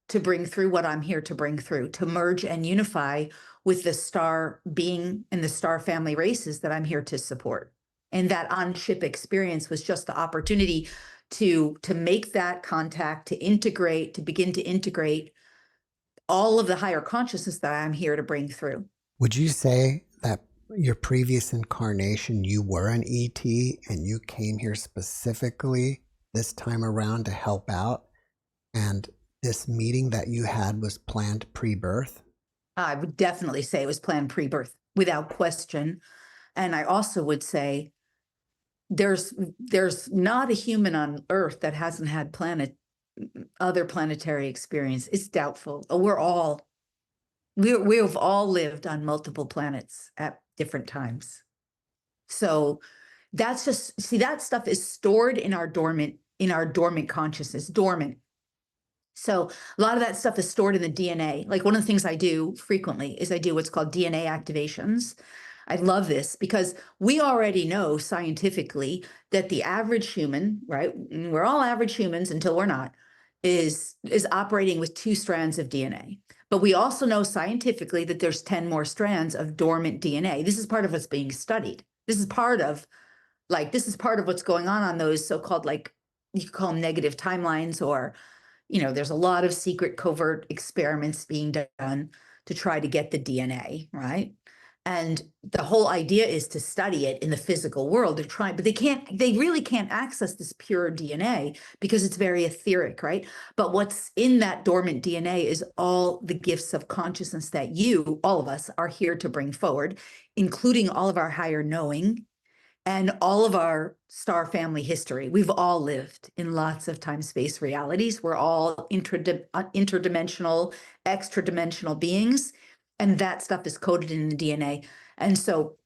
to bring through what I'm here to bring through, to merge and unify with the star being and the star family races that I'm here to support. And that on-ship experience was just the opportunity to make that contact, to begin to integrate all of the higher consciousness that I'm here to bring through. Would you say that your previous incarnation, you were an ET and you came here specifically this time around to help out? And this meeting that you had was planned pre-birth? I would definitely say it was planned pre-birth, without question. And I also would say there's not a human on Earth that hasn't had other planetary experience. It's doubtful. We've all lived on multiple planets at different times. So that's just, see, that stuff is stored in our dormant consciousness, dormant. So a lot of that stuff is stored in the DNA. Like one of the things I do frequently is I do what's called DNA activations. I love this because we already know scientifically that the average human, right? We're all average humans until we're not, is operating with 2 strands of DNA. But we also know scientifically that there's 10 more strands of dormant DNA. This is part of what's being studied. This is part of what's going on those so-called, like, you could call them negative timelines, or, there's a lot of secret covert experiments being done to try to get the DNA, right? And the whole idea is to study it in the physical world. But they really can't access this pure DNA because it's very etheric, right? But what's in that dormant DNA is all the gifts of consciousness that all of us, are here to bring forward, including all of our higher knowing and all of our star family history. We've all lived in lots of time-space realities. We're all interdimensional, extra-dimensional beings. And that stuff is coded in the DNA. And so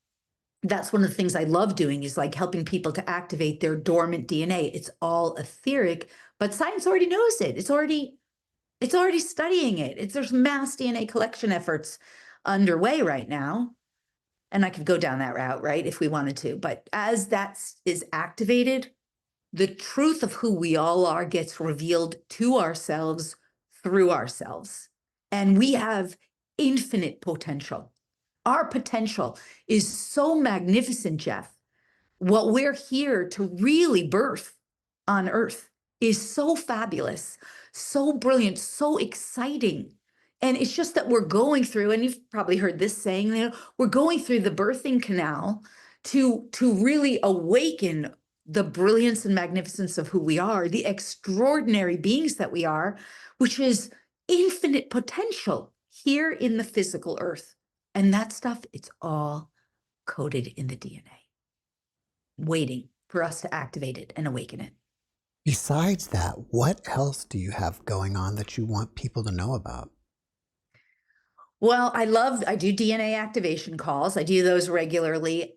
that's one of the things I love doing, is like helping people to activate their dormant DNA. It's all etheric, but science already knows it. It's already studying it. There's mass DNA collection efforts underway right now. And I could go down that route, right, if we wanted to. But as that is activated, the truth of who we all are gets revealed to ourselves through ourselves. And we have infinite potential. Our potential is so magnificent, Jeff. What we're here to really birth on Earth is so fabulous, so brilliant, so exciting. And it's just that we're going through, and you've probably heard this saying, you know, we're going through the birthing canal to really awaken the brilliance and magnificence of who we are, the extraordinary beings that we are, which is infinite potential here in the physical Earth. And that stuff, it's all coded in the DNA, waiting for us to activate it and awaken it. Besides that, what else do you have going on that you want people to know about? Well, I do DNA activation calls. I do those regularly.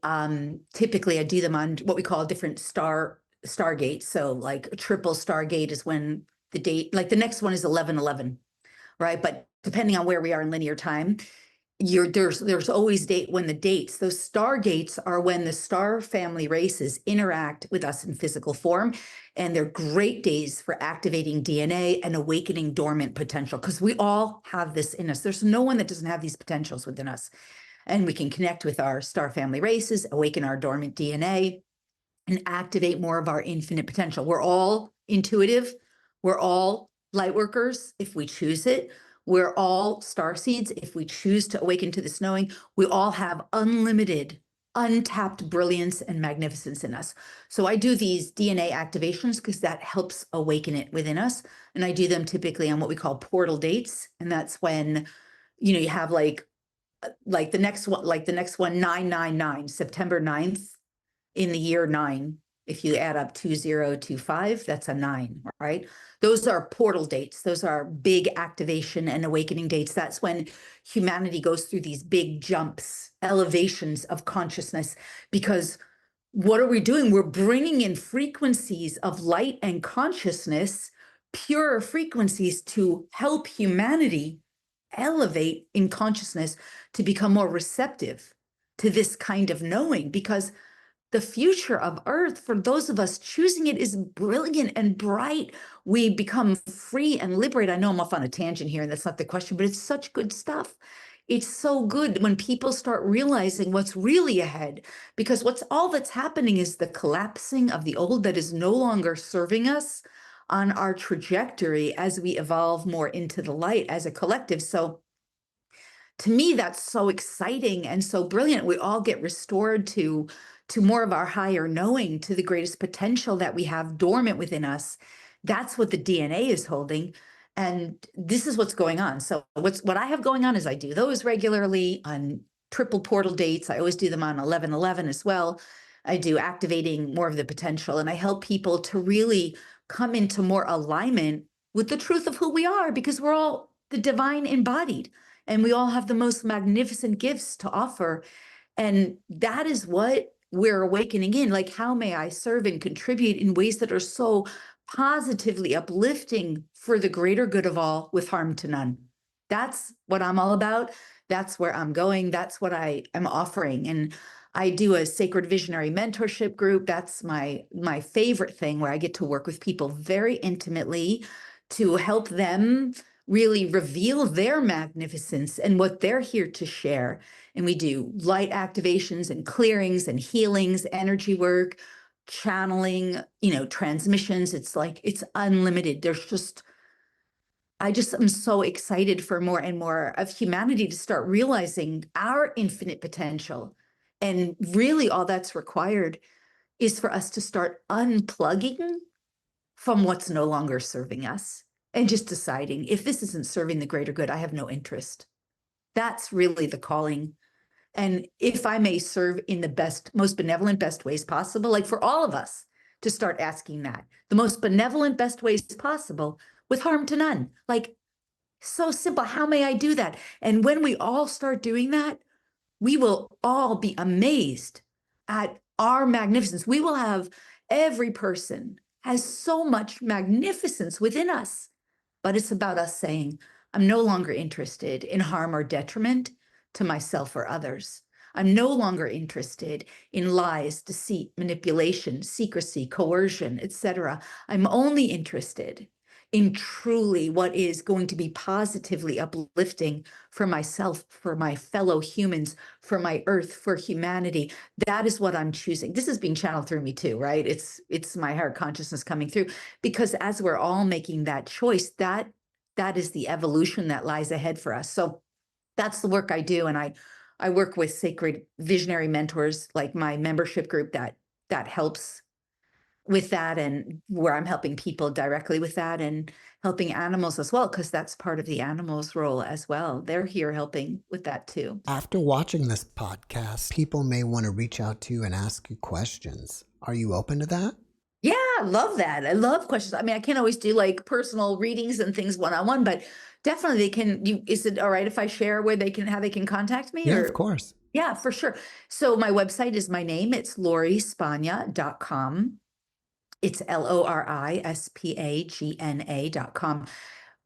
Typically I do them on what we call different stargates. So like a triple stargate is when the date, like the next one is 11/11, right? But depending on where we are in linear time, there's always those stargates are when the star family races interact with us in physical form, and they're great days for activating DNA and awakening dormant potential, because we all have this in us. There's no one that doesn't have these potentials within us, and we can connect with our star family races, awaken our dormant DNA, and activate more of our infinite potential. We're all intuitive. We're all light workers if we choose it. We're all star seeds if we choose to awaken to this knowing. We all have unlimited, untapped brilliance and magnificence in us. So I do these DNA activations because that helps awaken it within us. And I do them typically on what we call portal dates. And that's when, you have like the next one, 999, September 9th in the year 9. If you add up 2025, that's a 9, right? Those are portal dates. Those are big activation and awakening dates. That's when humanity goes through these big jumps, elevations of consciousness, because what are we doing? We're bringing in frequencies of light and consciousness, pure frequencies, to help humanity elevate in consciousness to become more receptive to this kind of knowing, because the future of Earth, for those of us choosing it, is brilliant and bright. We become free and liberated. I know I'm off on a tangent here, and that's not the question, but it's such good stuff. It's so good when people start realizing what's really ahead, because all that's happening is the collapsing of the old that is no longer serving us on our trajectory as we evolve more into the light as a collective. So to me, that's so exciting and so brilliant. We all get restored to more of our higher knowing, to the greatest potential that we have dormant within us. That's what the DNA is holding. And this is what's going on. So what I have going on is I do those regularly on triple portal dates. I always do them on 11/11 as well. I do activating more of the potential, and I help people to really come into more alignment with the truth of who we are, because we're all the divine embodied, and we all have the most magnificent gifts to offer. And that is what we're awakening in. Like, how may I serve and contribute in ways that are so positively uplifting for the greater good of all with harm to none? That's what I'm all about. That's where I'm going. That's what I am offering. And I do a sacred visionary mentorship group. That's my favorite thing, where I get to work with people very intimately to help them really reveal their magnificence and what they're here to share. And we do light activations and clearings and healings, energy work, channeling, transmissions. It's like, it's unlimited. I just am so excited for more and more of humanity to start realizing our infinite potential. And really all that's required is for us to start unplugging from what's no longer serving us, and just deciding, if this isn't serving the greater good, I have no interest. That's really the calling. And if I may serve in the best, most benevolent, best ways possible, like for all of us to start asking that, the most benevolent, best ways possible with harm to none. Like, So simple. How may I do that? And when we all start doing that, we will all be amazed at our magnificence. We will have, every person has so much magnificence within us, but it's about us saying, I'm no longer interested in harm or detriment to myself or others. I'm no longer interested in lies, deceit, manipulation, secrecy, coercion, etc. I'm only interested in truly what is going to be positively uplifting for myself, for my fellow humans, for my earth, for humanity. That is what I'm choosing. This is being channeled through me too, right? It's my higher consciousness coming through, because as we're all making that choice, that is the evolution that lies ahead for us. So that's the work I do. And I work with sacred visionary mentors, like my membership group that helps with that, and where I'm helping people directly with that, and helping animals as well, because that's part of the animals' role as well. They're here helping with that too. After watching this podcast, people may want to reach out to you and ask you questions. Are you open to that? Yeah, I love that. I love questions. I mean, I can't always do like personal readings and things one-on-one, but definitely they can. Is it all right if I share where they can, how they can contact me? Yeah, or of course. Yeah, for sure. So my website is my name. It's lorispagna.com. It's LORISPAGNA.com.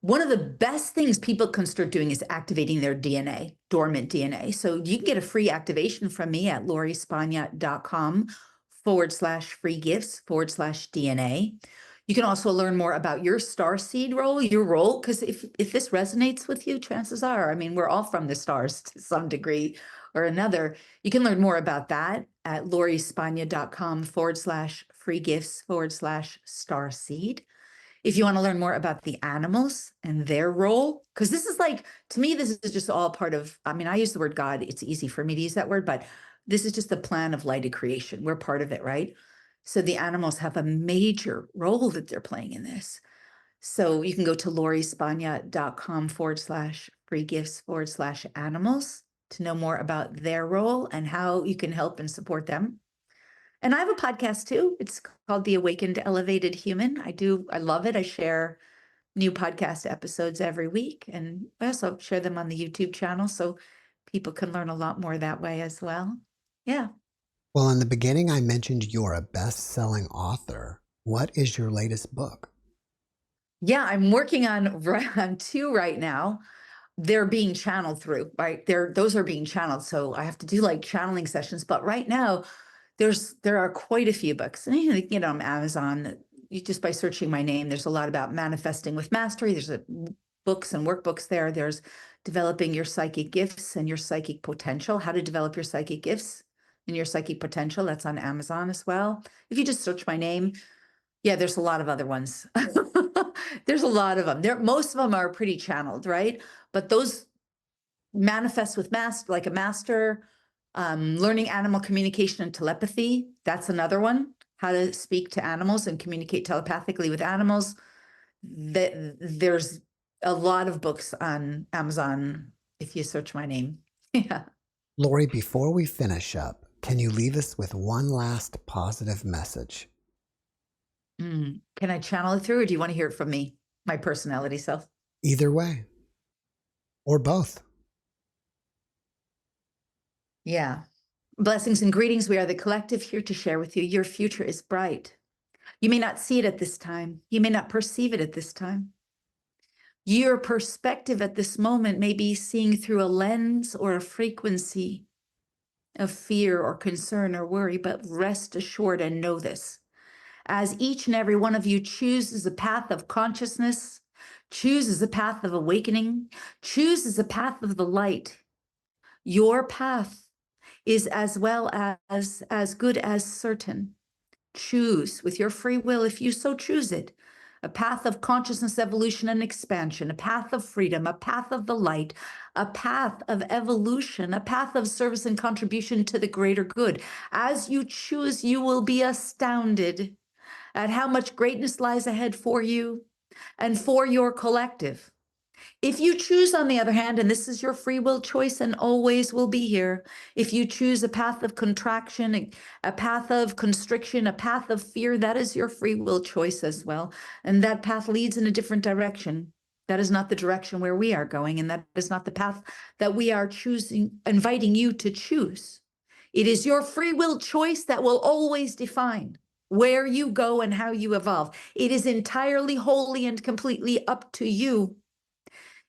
One of the best things people can start doing is activating their DNA, dormant DNA. So you can get a free activation from me at lorispagna.com/free gifts/DNA. You can also learn more about your starseed role, your role, because if this resonates with you, chances are, I mean, we're all from the stars to some degree or another. You can learn more about that at lorispagna.com/free gifts/starseed. If you want to learn more about the animals and their role, because this is like, to me, this is just all part of, I mean, I use the word God. It's easy for me to use that word, but this is just the plan of lighted creation. We're part of it, right? So the animals have a major role that they're playing in this. So you can go to lorispagna.com/free gifts/animals to know more about their role and how you can help and support them. And I have a podcast too. It's called The Awakened Elevated Human. I love it. I share new podcast episodes every week, and I also share them on the YouTube channel so people can learn a lot more that way as well. Yeah. Well, in the beginning, I mentioned you're a best-selling author. What is your latest book? Yeah, I'm working on two right now. They're being channeled through, right? Those are being channeled. So I have to do like channeling sessions. But right now, there are quite a few books. And you can get on Amazon. You just by searching my name, there's a lot about manifesting with mastery. There's books and workbooks there. There's developing your psychic gifts and your psychic potential, how to develop your psychic gifts and your psychic potential. That's on Amazon as well. If you just search my name, yeah, there's a lot of other ones. There's a lot of them. Most of them are pretty channeled, right? But those manifest with master, like a master, learning animal communication and telepathy. That's another one. How to speak to animals and communicate telepathically with animals. There's a lot of books on Amazon if you search my name. Yeah. Lori, before we finish up, can you leave us with one last positive message? Can I channel it through, or do you want to hear it from me, my personality self? Either way, or both. Yeah. Blessings and greetings. We are the collective here to share with you. Your future is bright. You may not see it at this time. You may not perceive it at this time. Your perspective at this moment may be seeing through a lens or a frequency of fear or concern or worry, but rest assured and know this. As each and every one of you chooses a path of consciousness, chooses a path of awakening, chooses a path of the light, your path is as well as good as certain. Choose with your free will, if you so choose it, a path of consciousness, evolution, and expansion, a path of freedom, a path of the light, a path of evolution, a path of service and contribution to the greater good. As you choose, you will be astounded at how much greatness lies ahead for you and for your collective. If you choose, on the other hand, and this is your free will choice and always will be here, if you choose a path of contraction, a path of constriction, a path of fear, that is your free will choice as well. And that path leads in a different direction. That is not the direction where we are going, and that is not the path that we are choosing, inviting you to choose. It is your free will choice that will always define where you go and how you evolve. It is entirely, wholly, and completely up to you.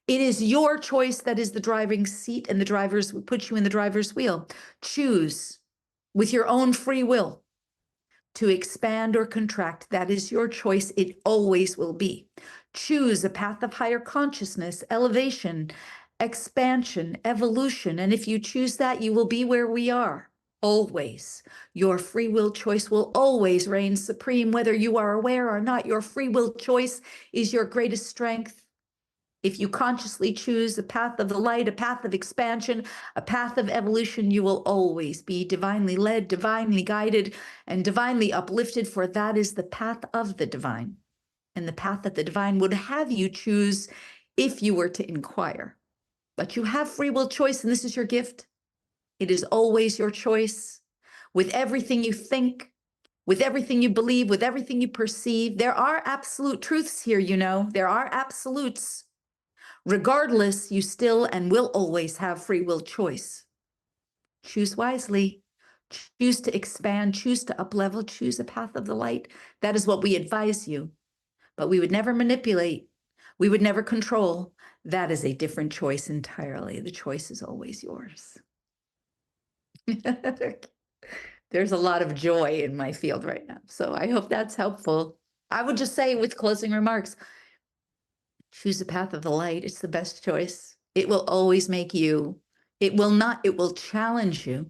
It is your choice that is the driving seat, and the drivers put you in the driver's wheel. Choose with your own free will to expand or contract. That is your choice. It always will be. Choose a path of higher consciousness, elevation, expansion, evolution. And if you choose that, you will be where we are. Always. Your free will choice will always reign supreme, whether you are aware or not. Your free will choice is your greatest strength. If you consciously choose a path of the light, a path of expansion, a path of evolution, you will always be divinely led, divinely guided, and divinely uplifted, for that is the path of the divine, and the path that the divine would have you choose if you were to inquire. But you have free will choice, and this is your gift. It is always your choice. With everything you think, with everything you believe, with everything you perceive, there are absolute truths here, you know. There are absolutes. Regardless, you still and will always have free will choice. Choose wisely. Choose to expand. Choose to uplevel. Choose a path of the light. That is what we advise you. But we would never manipulate. We would never control. That is a different choice entirely. The choice is always yours. There's a lot of joy in my field right now. So I hope that's helpful. I would just say, with closing remarks, choose the path of the light. It's the best choice. It will always make you. It will challenge you.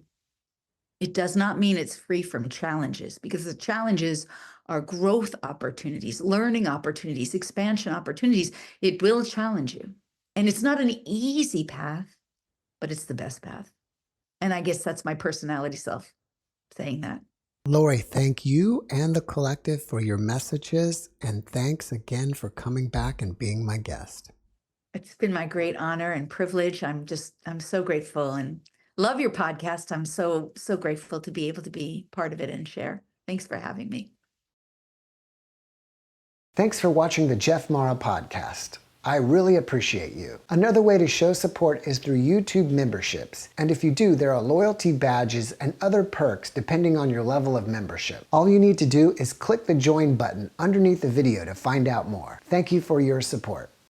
It does not mean it's free from challenges, because the challenges are growth opportunities, learning opportunities, expansion opportunities. It will challenge you. And it's not an easy path, but it's the best path. And I guess that's my personality self saying that. Lori, thank you and the collective for your messages, and thanks again for coming back and being my guest. It's been my great honor and privilege. I'm so grateful and love your podcast. I'm so grateful to be able to be part of it and share. Thanks for having me. Thanks for watching the JeffMara podcast. I really appreciate you. Another way to show support is through YouTube memberships. And if you do, there are loyalty badges and other perks depending on your level of membership. All you need to do is click the join button underneath the video to find out more. Thank you for your support.